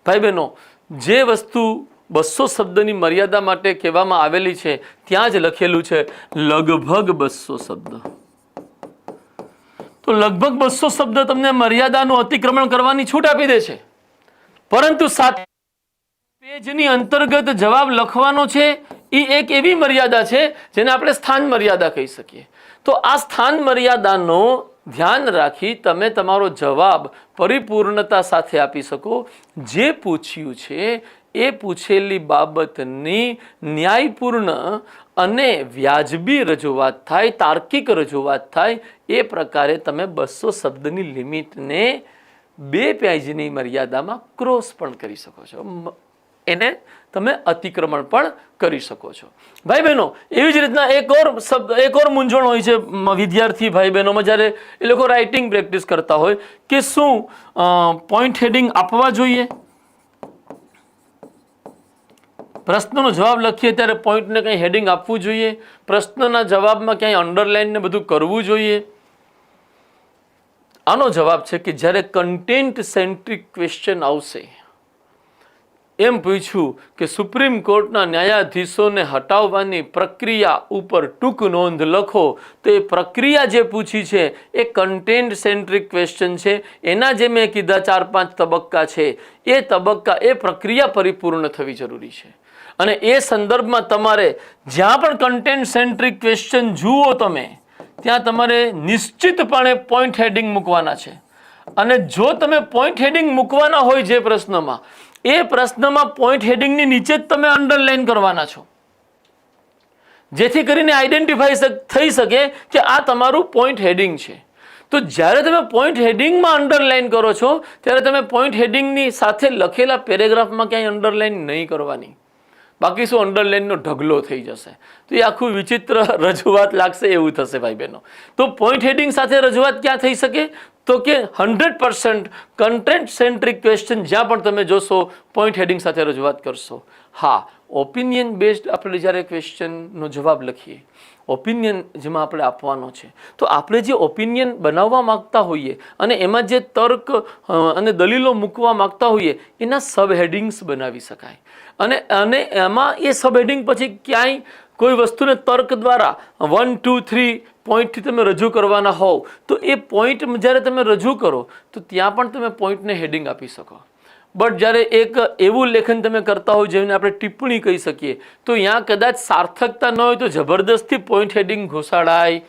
ભાઈ બહેનો, જે વસ્તુ 200 શબ્દની મર્યાદા માટે કહેવામાં આવેલી છે ત્યાં જ લખેલું છે લગભગ 200 શબ્દ. તો લગભગ 200 શબ્દ તમને મર્યાદાનું અતિક્રમણ કરવાની છૂટ આપી દે છે, પરંતુ પેજની અંતર્ગત જવાબ લખવાનો છે એ એક એવી મર્યાદા છે જેને આપણે સ્થાન મર્યાદા કહી શકીએ. તો આ સ્થાન મર્યાદાનો ધ્યાન રાખી તમે તમારો જવાબ પરિપૂર્ણતા સાથે આપી શકો. જે પૂછ્યું છે એ પૂછેલી બાબતની ન્યાયપૂર્ણ અને વ્યાજબી રજૂઆત થાય, તાર્કિક રજૂઆત થાય એ પ્રકારે તમે 200 શબ્દની લિમિટને 2 પેજની મર્યાદામાં ક્રોસ પણ કરી શકો છો, એને તમે અતિક્રમણ પણ કરી શકો છો. ભાઈ બહેનો, એવી જ રીતના એક ઓર મૂંઝવણ હોય છે વિદ્યાર્થી ભાઈ બહેનોમાં જ્યારે એ લોકો રાઇટિંગ પ્રેક્ટિસ કરતા હોય કે શું પોઈન્ટ હેડિંગ આપવા જોઈએ. પ્રશ્નનો જવાબ લખીએ ત્યારે પોઈન્ટને કંઈ હેડિંગ આપવું જોઈએ, પ્રશ્નના જવાબમાં ક્યાંય અંડરલાઇન ને બધું કરવું જોઈએ. આનો જવાબ છે કે જ્યારે કન્ટેન્ટ સેન્ટ્રિક ક્વેશ્ચન આવશે, એમ પૂછ્યું કે સુપ્રીમ કોર્ટના ન્યાયાધીશોને હટાવવાની પ્રક્રિયા ઉપર ટૂંક નોંધ લખો, તો એ પ્રક્રિયા જે પૂછી છે એ કન્ટેન્ટ સેન્ટ્રિક ક્વેશ્ચન છે. એના જે મેં કીધા 4-5 તબક્કા છે એ તબક્કા, એ પ્રક્રિયા પરિપૂર્ણ થવી જરૂરી છે. અને એ સંદર્ભમાં તમારે જ્યાં પણ કન્ટેન્ટ સેન્ટ્રિક ક્વેશ્ચન જુઓ તમે ત્યાં તમારે નિશ્ચિતપણે પોઈન્ટ હેડિંગ મૂકવાના છે. અને જો તમે પોઈન્ટ હેડિંગ મૂકવાના હોય જે પ્રશ્નમાં, એ પ્રશ્નમાં પોઈન્ટ હેડિંગની નીચે જ તમે અંડરલાઇન કરવાના છો, જેથી કરીને આઈડેન્ટિફાઈ થઈ શકે કે આ તમારું પોઈન્ટ હેડિંગ છે. તો જ્યારે તમે પોઈન્ટ હેડિંગમાં અંડરલાઇન કરો છો ત્યારે તમે પોઈન્ટ હેડિંગની સાથે લખેલા પેરેગ્રાફમાં ક્યાંય અંડરલાઇન નહીં કરવાની, બાકી શું અંડરલાઇનનો ઢગલો થઈ જશે તો એ આખું વિચિત્ર રજૂઆત લાગશે એવું થશે ભાઈ બહેનો. તો પોઈન્ટ હેડિંગ સાથે રજૂઆત ક્યાં થઈ શકે તો કે 100% કન્ટેન્ટ સેન્ટ્રિક ક્વેશ્ચન જ્યાં પણ તમે જોશો પોઈન્ટ હેડિંગ સાથે રજૂઆત કરશો. હા, ઓપિનિયન બેઝડ આપણે જ્યારે ક્વેશ્ચનનો જવાબ લખીએ, ઓપિનિયન જેમાં આપણે આપવાનો છે, તો આપણે જે ઓપિનિયન બનાવવા માગતા હોઈએ અને એમાં જે તર્ક અને દલીલો મૂકવા માગતા હોઈએ એના સબ હેડિંગ્સ બનાવી શકાય. અને એમાં એ સબ હેડિંગ પછી ક્યાંય કોઈ વસ્તુને તર્ક દ્વારા 1, 2, 3 પોઈન્ટથી તમે રજૂ કરવાના હોવ તો એ પોઈન્ટ જ્યારે તમે રજૂ કરો તો ત્યાં પણ તમે પોઈન્ટને હેડિંગ આપી શકો. બટ જ્યારે એક એવું લેખન તમે કરતા હોય જેને આપણે ટિપ્પણી કહી શકીએ તો ત્યાં કદાચ સાર્થકતા ન હોય તો જબરદસ્તી પોઈન્ટ હેડિંગ ઘોસાડાય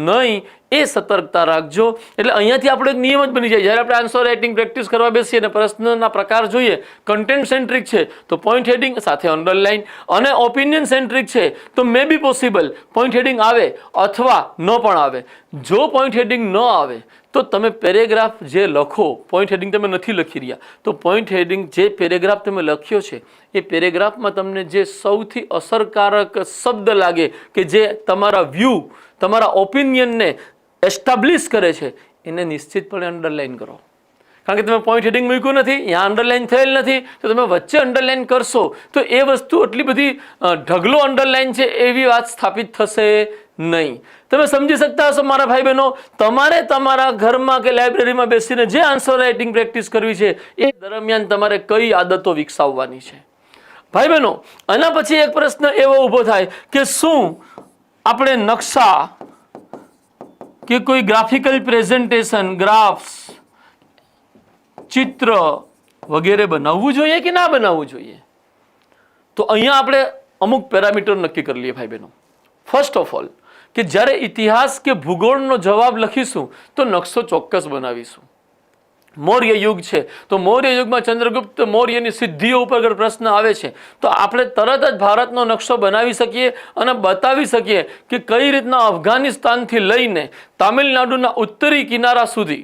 નહીં, એ સતર્કતા રાખજો. એટલે અહીંયાથી આપણો એક નિયમ જ બની જાય, જ્યારે આપણે આન્સર રાઇટિંગ પ્રેક્ટિસ કરવા બેસીએ અને પ્રશ્નના પ્રકાર જોઈએ, કન્ટેન્ટ સેન્ટ્રિક છે તો પોઈન્ટ હેડિંગ સાથે અંડરલાઇન, અને ઓપિનિયન સેન્ટ્રિક છે તો મે બી પોસિબલ પોઈન્ટ હેડિંગ આવે અથવા ન પણ આવે. જો પોઈન્ટ હેડિંગ ન આવે તો તમે પેરેગ્રાફ જે લખો, પોઈન્ટ હેડિંગ તમે નથી લખી રહ્યા તો પોઈન્ટ હેડિંગ જે પેરેગ્રાફ તમે લખ્યો છે એ પેરેગ્રાફમાં તમને જે સૌથી અસરકારક શબ્દ લાગે કે જે તમારા વ્યૂ, તમારા ઓપિનિયનને એસ્ટાબ્લિશ કરે છે એને નિશ્ચિતપણે અંડરલાઇન કરો. કારણ કે તમે પોઈન્ટ હેડિંગ મૂક્યું નથી, અહીંયા અંડરલાઇન થયેલ નથી, તો તમે વચ્ચે અંડરલાઇન કરશો તો એ વસ્તુ એટલી બધી ઢગલો અંડરલાઇન છે એવી વાત સ્થાપિત થશે નહીં. તમે સમજી શકતા હશો મારા ભાઈ બહેનો, તમારે તમારા ઘરમાં કે લાઇબ્રેરીમાં બેસીને જે આન્સર રાઇટિંગ પ્રેક્ટિસ કરવી છે એ દરમિયાન તમારે કઈ આદતો વિકસાવવાની છે. ભાઈ બહેનો, આના પછી એક પ્રશ્ન એવો ઊભો થાય કે શું આપણે નકશા કે કોઈ ગ્રાફિકલ પ્રેઝન્ટેશન, ગ્રાફ્સ, ચિત્ર વગેરે બનાવવું જોઈએ કે ના બનાવવું જોઈએ? તો અહીંયા આપણે અમુક પેરામીટર નક્કી કરી લઈએ ભાઈ બહેનો. ફર્સ્ટ ઓફ ઓલ કે જ્યારે ઇતિહાસ કે ભૂગોળનો જવાબ લખીશું તો નકશો ચોક્કસ બનાવીશું. મૌર્ય યુગ છે તો મૌર્ય યુગમાં ચંદ્રગુપ્ત મૌર્યની સિદ્ધિઓ ઉપર અગર પ્રશ્ન આવે છે તો આપણે તરત જ ભારતનો નકશો બનાવી શકીએ અને બતાવી શકીએ કે કઈ રીતના અફઘાનિસ્તાનથી લઈને તામિલનાડુના ઉત્તરી કિનારા સુધી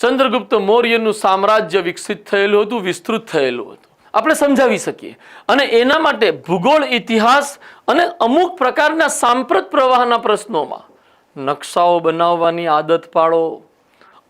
ચંદ્રગુપ્ત મૌર્યનું સામ્રાજ્ય વિકસિત થયેલું હતું, વિસ્તૃત થયેલું હતું. આપણે સમજાવી શકીએ. અને એના માટે ભૂગોળ, ઇતિહાસ અને અમુક પ્રકારના સાંપ્રત પ્રવાહના પ્રશ્નોમાં નકશાઓ બનાવવાની આદત પાડો.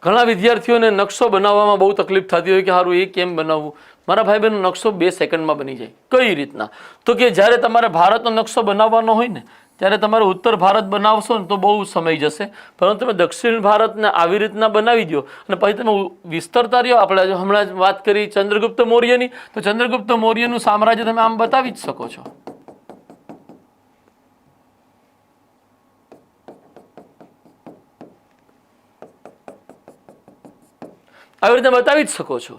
ઘણા વિદ્યાર્થીઓને નકશો બનાવવામાં બહુ તકલીફ થતી હોય કે સારું એ કેમ બનાવવું. મારા ભાઈ બહેનનો નકશો 2 સેકન્ડમાં બની જાય. કઈ રીતના? તો કે જ્યારે તમારે ભારતનો નકશો બનાવવાનો હોય ને ત્યારે તમારે ઉત્તર ભારત બનાવશો ને તો બહુ સમય જશે, પરંતુ તમે દક્ષિણ ભારતને આવી રીતના બનાવી દો અને પછી તમે વિસ્તરતા રહ્યો. આપણે હમણાં જ વાત કરી ચંદ્રગુપ્ત મૌર્યની, તો ચંદ્રગુપ્ત મૌર્યનું સામ્રાજ્ય તમે આમ બતાવી જ શકો છો. આવી રીતે બતાવી જ શકો છો.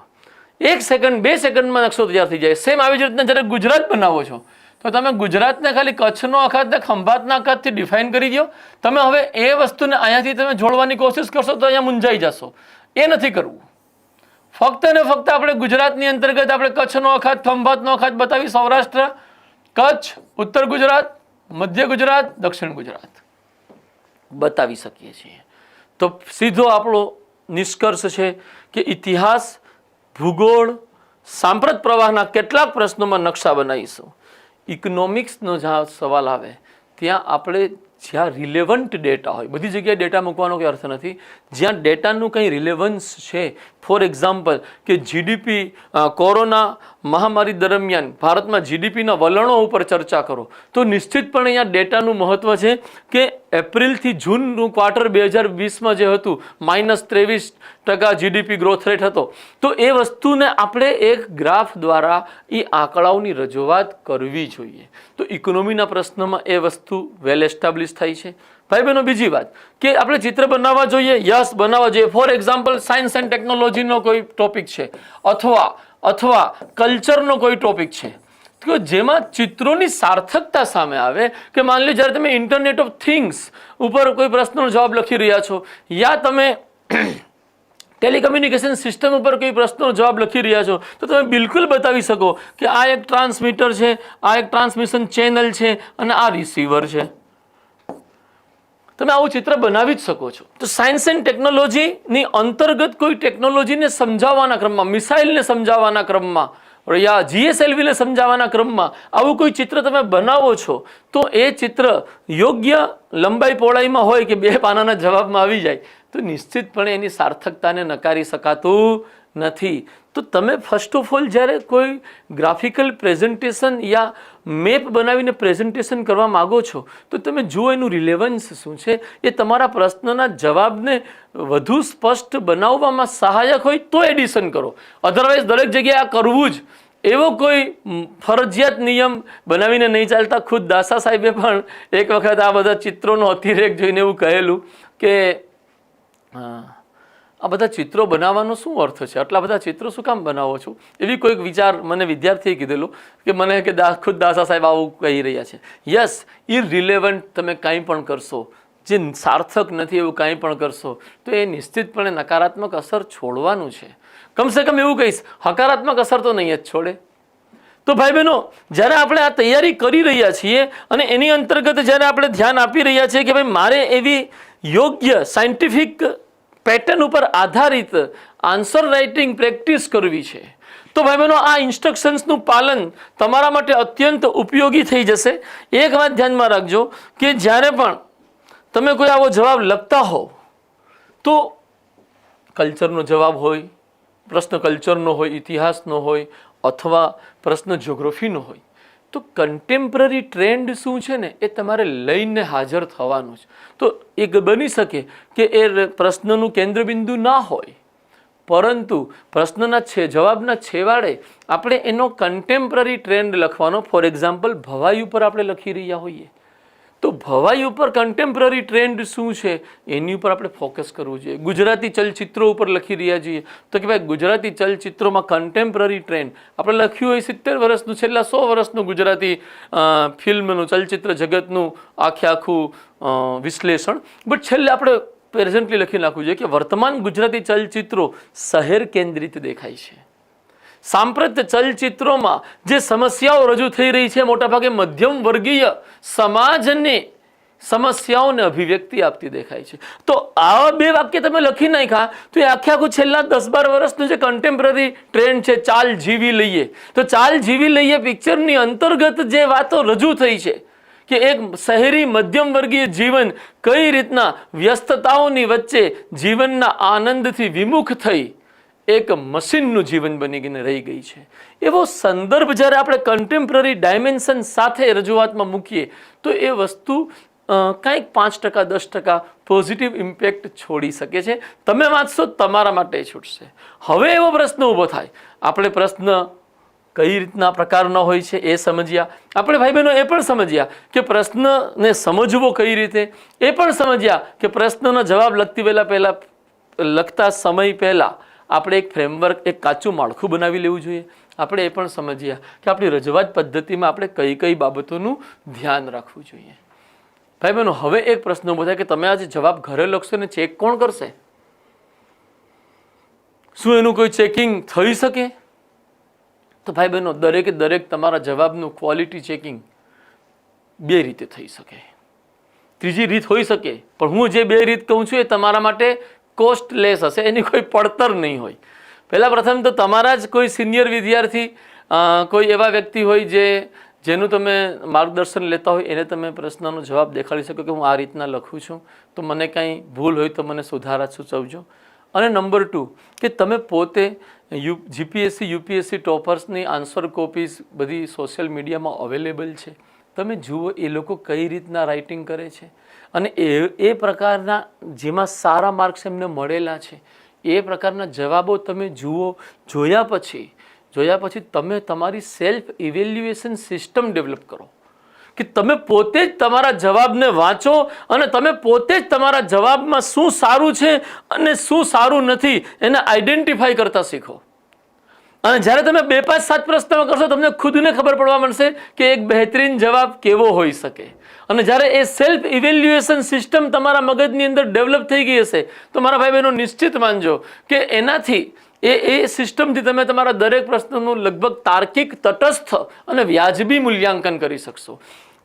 1 સેકન્ડ 2 સેકન્ડમાં નકશો તૈયાર થઈ જાય. સેમ આવી જ રીતના જ્યારે ગુજરાત બનાવો છો તો તમે ગુજરાતને ખાલી કચ્છનો અખાત ને ખંભાતના અખાતથી ડિફાઇન કરી દો. તમે હવે એ વસ્તુને અહીંયાથી તમે જોડવાની કોશિશ કરશો તો અહીંયા મૂંઝાઈ જશો. એ નથી કરવું. ફક્ત ને ફક્ત આપણે ગુજરાતની અંતર્ગત આપણે કચ્છનો અખાત, ખંભાતનો અખાત બતાવી, સૌરાષ્ટ્ર, કચ્છ, ઉત્તર ગુજરાત, મધ્ય ગુજરાત, દક્ષિણ ગુજરાત બતાવી શકીએ છીએ. તો સીધો આપણો નિષ્કર્ષ છે કે ઇતિહાસ, ભૂગોળ, સાંપ્રત પ્રવાહના કેટલાક પ્રશ્નોમાં નકશા બનાવીશું. ઇકોનોમિક્સનો જ્યાં સવાલ આવે ત્યાં આપણે જ્યાં રિલેવન્ટ ડેટા હોય, બધી જગ્યાએ ડેટા મૂકવાનો કોઈ અર્થ નથી, જ્યાં ડેટાનું કંઈ રિલેવન્સ છે. ફોર એક્ઝામ્પલ કે જીડીપી, કોરોના મહામારી દરમિયાન ભારતમાં જીડીપીના વલણો ઉપર ચર્ચા કરો તો નિશ્ચિતપણે અહીંયા ડેટાનું મહત્વ છે કે એપ્રિલથી જૂનનું ક્વાર્ટર 2020માં જે હતું -23% જીડીપી ગ્રોથ રેટ હતો. તો એ વસ્તુને આપણે એક ગ્રાફ દ્વારા એ આંકડાઓની રજૂઆત કરવી જોઈએ. તો ઇકોનોમીના પ્રશ્નમાં એ વસ્તુ વેલ એસ્ટાબ્લિશ થઈ છે. ભાઈ બહેનો, બીજી વાત કે આપણે ચિત્ર બનાવવા જોઈએ, યસ બનાવવા જોઈએ. ફોર એક્ઝામ્પલ સાયન્સ એન્ડ ટેકનોલોજીનો કોઈ ટોપિક છે અથવા કલ્ચરનો કોઈ ટોપિક છે તો જેમાં ચિત્રોની સાર્થકતા સામે આવે કે માની લો જ્યારે તમે ઇન્ટરનેટ ઓફ થિંગ્સ ઉપર કોઈ પ્રશ્નનો જવાબ લખી રહ્યા છો યા તમે ટેલિકમ્યુનિકેશન સિસ્ટમ ઉપર કોઈ પ્રશ્નનો જવાબ લખી રહ્યા છો તો તમે બિલકુલ બતાવી શકો કે આ એક ટ્રાન્સમીટર છે, આ એક ટ્રાન્સમિશન ચેનલ છે અને આ રિસીવર છે. તમે આવું ચિત્ર બનાવી જ શકો છો. તો સાયન્સ એન્ડ ટેકનોલોજીની અંતર્ગત કોઈ ટેકનોલોજીને સમજાવવાના ક્રમમાં, મિસાઇલને સમજાવવાના ક્રમમાં યા જીએસએલવીને સમજાવવાના ક્રમમાં આવું કોઈ ચિત્ર તમે બનાવો છો તો એ ચિત્ર યોગ્ય લંબાઈ પહોળાઈમાં હોય કે 2 પાનાના જવાબમાં આવી જાય તો નિશ્ચિતપણે એની સાર્થકતાને નકારી શકાતું નથી. તો તમે ફર્સ્ટ ઓફ ઓલ જ્યારે કોઈ ગ્રાફિકલ પ્રેઝન્ટેશન યા મેપ બનાવીને પ્રેઝન્ટેશન કરવા માગો છો તો તમે જુઓ એનું રિલેવન્સ શું છે. એ તમારા પ્રશ્નના જવાબને વધુ સ્પષ્ટ બનાવવામાં સહાયક હોય તો એડિશન કરો. અધરવાઇઝ દરેક જગ્યાએ આ કરવું જ એવો કોઈ ફરજિયાત નિયમ બનાવીને નહીં ચાલતા. ખુદ દાસા સાહેબે પણ એક વખત આ બધા ચિત્રોનો અતિરેક જોઈને એવું કહેલું કે આ બધા ચિત્રો બનાવવાનો શું અર્થ છે, આટલા બધા ચિત્રો શું કામ બનાવો છો? એવી કોઈક વિચાર મને વિદ્યાર્થીએ કીધેલું કે મને કે ખુદ દાસા સાહેબ આવું કહી રહ્યા છે. યસ, ઇરરિલેવન્ટ તમે કાંઈ પણ કરશો, જે સાર્થક નથી એવું કાંઈ પણ કરશો તો એ નિશ્ચિતપણે નકારાત્મક અસર છોડવાનું છે. કમસે કમ એવું કહીશ, હકારાત્મક અસર તો નહીં જ છોડે. તો ભાઈ બહેનો, જ્યારે આપણે આ તૈયારી કરી રહ્યા છીએ અને એની અંતર્ગત જ્યારે આપણે ધ્યાન આપી રહ્યા છીએ કે ભાઈ મારે એવી યોગ્ય સાયન્ટિફિક પેટર્ન ઉપર આધારિત આન્સર રાઇટિંગ પ્રેક્ટિસ કરવી છે તો ભાઈ બહેનો આ ઇન્સ્ટ્રક્શન્સનું પાલન તમારા માટે અત્યંત ઉપયોગી થઈ જશે. એક વાત ધ્યાનમાં રાખજો કે જ્યારે પણ તમે કોઈ આવો જવાબ લખતા હો તો કલ્ચરનો જવાબ હોય, પ્રશ્ન કલ્ચરનો હોય, ઇતિહાસનો હોય અથવા પ્રશ્ન જ્યોગ્રાફીનો હોય તો કન્ટેમ્પરરી ટ્રેન્ડ શું છે ને એ તમારે લઈને હાજર થવાનું છે. તો એ બની શકે કે એ પ્રશ્નનું કેન્દ્રબિંદુ ના હોય પરંતુ પ્રશ્નના જવાબના છેવાડે આપણે એનો કન્ટેમ્પરરી ટ્રેન્ડ લખવાનો. ફોર એક્ઝામ્પલ ભવાઈ ઉપર આપણે લખી રહ્યા હોઈએ તો ભવાઈ ઉપર કન્ટેમ્પરરી ટ્રેન્ડ શું છે એની ઉપર આપણે ફોકસ કરવું જોઈએ. ગુજરાતી ચલચિત્રો ઉપર લખી રહ્યા છીએ તો કે ભાઈ ગુજરાતી ચલચિત્રોમાં કન્ટેમ્પરરી ટ્રેન્ડ આપણે લખ્યું હોય 70 વર્ષનું, છેલ્લા 100 વર્ષનું ગુજરાતી ફિલ્મનું, ચલચિત્ર જગતનું આખું વિશ્લેષણ. બટ છેલ્લે આપણે પ્રેઝન્ટલી લખી નાખવું જોઈએ કે વર્તમાન ગુજરાતી ચલચિત્રો શહેર કેન્દ્રિત દેખાય છે. સાંપ્રત ચલચિત્રોમાં જે સમસ્યાઓ રજૂ થઈ રહી છે મોટાભાગે મધ્યમ વર્ગીય સમાજને સમસ્યાઓને અભિવ્યક્તિ આપતી દેખાય છે. તો આવા 2 વાક્ય તમે લખી નાખ્યા તો એ આખું છેલ્લા 10-12 વર્ષનું જે કન્ટેમ્પરરી ટ્રેન્ડ છે, ચાલ જીવી લઈએ, તો ચાલ જીવી લઈએ પિક્ચરની અંતર્ગત જે વાતો રજૂ થઈ છે કે એક શહેરી મધ્યમ વર્ગીય જીવન કઈ રીતના વ્યસ્તતાઓની વચ્ચે જીવનના આનંદથી વિમુખ થઈ એક મશીનનું જીવન બનીને રહી ગઈ છે, એવો સંદર્ભ જ્યારે આપણે કન્ટેમ્પરરી ડાયમેન્શન સાથે રજૂઆતમાં મૂકીએ તો એ વસ્તુ કંઈક 5% 10% પોઝિટિવ ઇમ્પેક્ટ છોડી શકે છે. તમે વાંચશો તમારા માટે છૂટશે. હવે એવો પ્રશ્ન ઊભો થાય, આપણે પ્રશ્ન કઈ રીતના પ્રકારનો હોય છે એ સમજ્યા, આપણે ભાઈ બહેનો એ પણ સમજ્યા કે પ્રશ્નને સમજવો કઈ રીતે, એ પણ સમજ્યા કે પ્રશ્નનો જવાબ લખતા સમય પહેલાં આપણે એક ફ્રેમવર્ક, એક કાચું માળખું બનાવી લેવું જોઈએ. આપણે એ પણ સમજ્યા કે આપણી રજૂઆત પદ્ધતિમાં આપણે કઈ કઈ બાબતોનું ધ્યાન રાખવું જોઈએ. ભાઈ બહેનો હવે એક પ્રશ્ન ઊભો થાય કે તમે આજે જવાબ ઘરે લખશો ને ચેક કોણ કરશે? શું એનું કોઈ ચેકિંગ થઈ શકે? તો ભાઈ બહેનો દરેક તમારા જવાબનું ક્વોલિટી ચેકિંગ 2 રીતે થઈ શકે. ત્રીજી રીત હોઈ શકે, પણ હું જે 2 રીત કહું છું એ તમારા માટે કોસ્ટલેસ હશે, એની કોઈ પડતર નહીં હોય. પ્રથમ તો તમારા જ કોઈ સિનિયર વિદ્યાર્થી, કોઈ એવા વ્યક્તિ હોય જેનું તમે માર્ગદર્શન લેતા હોય, એને તમે પ્રશ્નનો જવાબ દેખાડી શકો કે હું આ રીતના લખું છું, તો મને કાંઈ ભૂલ હોય તો મને સુધારા સૂચવજો. અને નંબર 2 કે તમે પોતે જીપીએસસી યુપીએસસી ટોપર્સની આન્સર કોપીઝ બધી સોશિયલ મીડિયામાં અવેલેબલ છે, તમે જુઓ એ લોકો કઈ રીતના રાઇટિંગ કરે છે અને એ પ્રકારના જેમાં સારા માર્ક્સ એમને મળેલા છે એ પ્રકારના જવાબો તમે જુઓ. જોયા પછી તમે તમારી સેલ્ફ ઇવેલ્યુએશન સિસ્ટમ ડેવલપ કરો કે તમે પોતે જ તમારા જવાબને વાંચો અને તમે પોતે જ તમારા જવાબમાં શું સારું છે અને શું સારું નથી એને આઈડેન્ટિફાઈ કરતા શીખો. અને જ્યારે તમે 2, 5, 7 પ્રશ્નમાં કરશો તમને ખુદને ખબર પડવા મળશે કે એક બહેતરીન જવાબ કેવો હોઈ શકે. અને જ્યારે એ સેલ્ફ ઇવેલ્યુએશન સિસ્ટમ તમારા મગજની અંદર ડેવલપ થઈ ગઈ હશે તો મારા ભાઈ બહેનો નિશ્ચિત માનજો કે એનાથી એ સિસ્ટમથી તમે તમારા દરેક પ્રશ્નનું લગભગ તાર્કિક, તટસ્થ અને વ્યાજબી મૂલ્યાંકન કરી શકશો.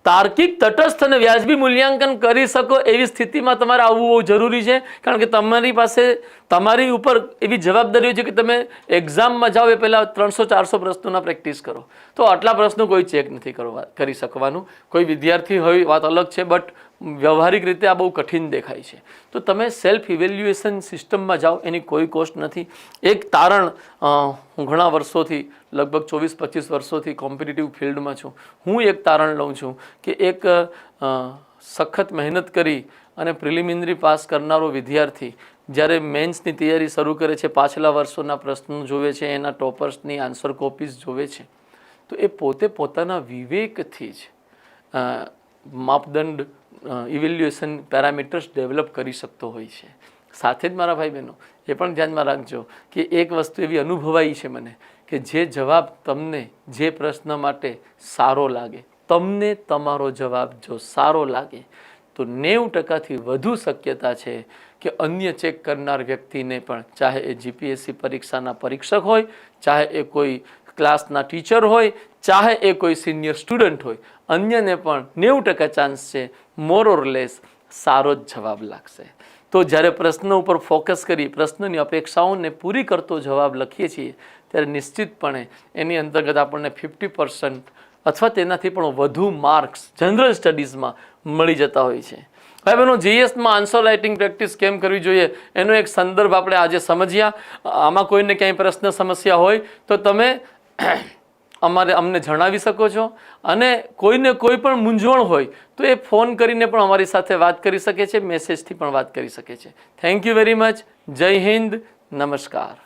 તાર્કિક, તટસ્થ અને વ્યાજબી મૂલ્યાંકન કરી શકો એવી સ્થિતિમાં તમારે આવવું બહુ જરૂરી છે. કારણ કે તમારી પાસે તમારી ઉપર એવી જવાબદારી છે કે તમે એક્ઝામમાં જાઓ એ પહેલાં 300-400 પ્રશ્નોના પ્રેક્ટિસ કરો. તો આટલા પ્રશ્નો કોઈ ચેક નથી કરી શકવાનું. કોઈ વિદ્યાર્થી હોય વાત અલગ છે, બટ વ્યવહારિક રીતે આ બહુ કઠિન દેખાય છે. તો તમે સેલ્ફ ઇવેલ્યુએશન સિસ્ટમમાં જાઓ, એની કોઈ કોસ્ટ નથી. એક તારણ, હું ઘણા વર્ષોથી લગભગ 24-25 વર્ષોથી કોમ્પિટિટિવ ફિલ્ડમાં છું, હું એક તારણ લઉં છું કે એક સખત મહેનત કરી અને પ્રિલિમિનરી પાસ કરનારો વિદ્યાર્થી જ્યારે મેન્સની તૈયારી શરૂ કરે છે, પાછલા વર્ષોના પ્રશ્નો જોવે છે, એના ટોપર્સની આન્સર કોપીઝ જોવે છે, તો એ પોતાના વિવેકથી જ માપદંડ, ઇવેલ્યુએશન પેરામીટર્સ ડેવલપ કરી શકતો હોય છે. સાથે જ મારા ભાઈ બહેનો એ પણ ધ્યાનમાં રાખજો કે એક વસ્તુ એવી અનુભવાઈ છે મને કે જે જવાબ તમને જે પ્રશ્ન માટે સારો લાગે, તમને તમારો જવાબ જો સારો લાગે તો 90%થી વધુ શક્યતા છે કે અન્ય ચેક કરનાર વ્યક્તિને પણ, ચાહે એ જીપીએસસી પરીક્ષાના પરીક્ષક હોય, ચાહે એ કોઈ ક્લાસના ટીચર હોય, ચાહે એ કોઈ સિનિયર સ્ટુડન્ટ હોય, અન્યને પણ 90% ચાન્સ છે મોર ઓર લેસ સારો જ જવાબ લાગશે. તો જ્યારે પ્રશ્ન ઉપર ફોકસ કરી પ્રશ્નની અપેક્ષાઓને પૂરી કરતો જવાબ લખીએ છીએ ત્યારે નિશ્ચિતપણે એની અંતર્ગત આપણને 50% અથવા તેનાથી પણ વધુ માર્ક્સ જનરલ સ્ટડીઝમાં મળી જતા હોય છે. ભાઈ બહેનો, જીએસમાં આન્સર રાઇટિંગ પ્રેક્ટિસ કેમ કરવી જોઈએ એનો એક સંદર્ભ આપણે આજે સમજ્યા. આમાં કોઈને ક્યાંય પ્રશ્ન સમસ્યા હોય તો તમે અમને જણાવી શકો છો, અને કોઈને કોઈ પણ મૂંઝવણ હોય તો એ ફોન કરીને પણ અમારી સાથે વાત કરી શકે છે, મેસેજથી પણ વાત કરી શકે છે. Thank you very much. જય હિન્દ. નમસ્કાર.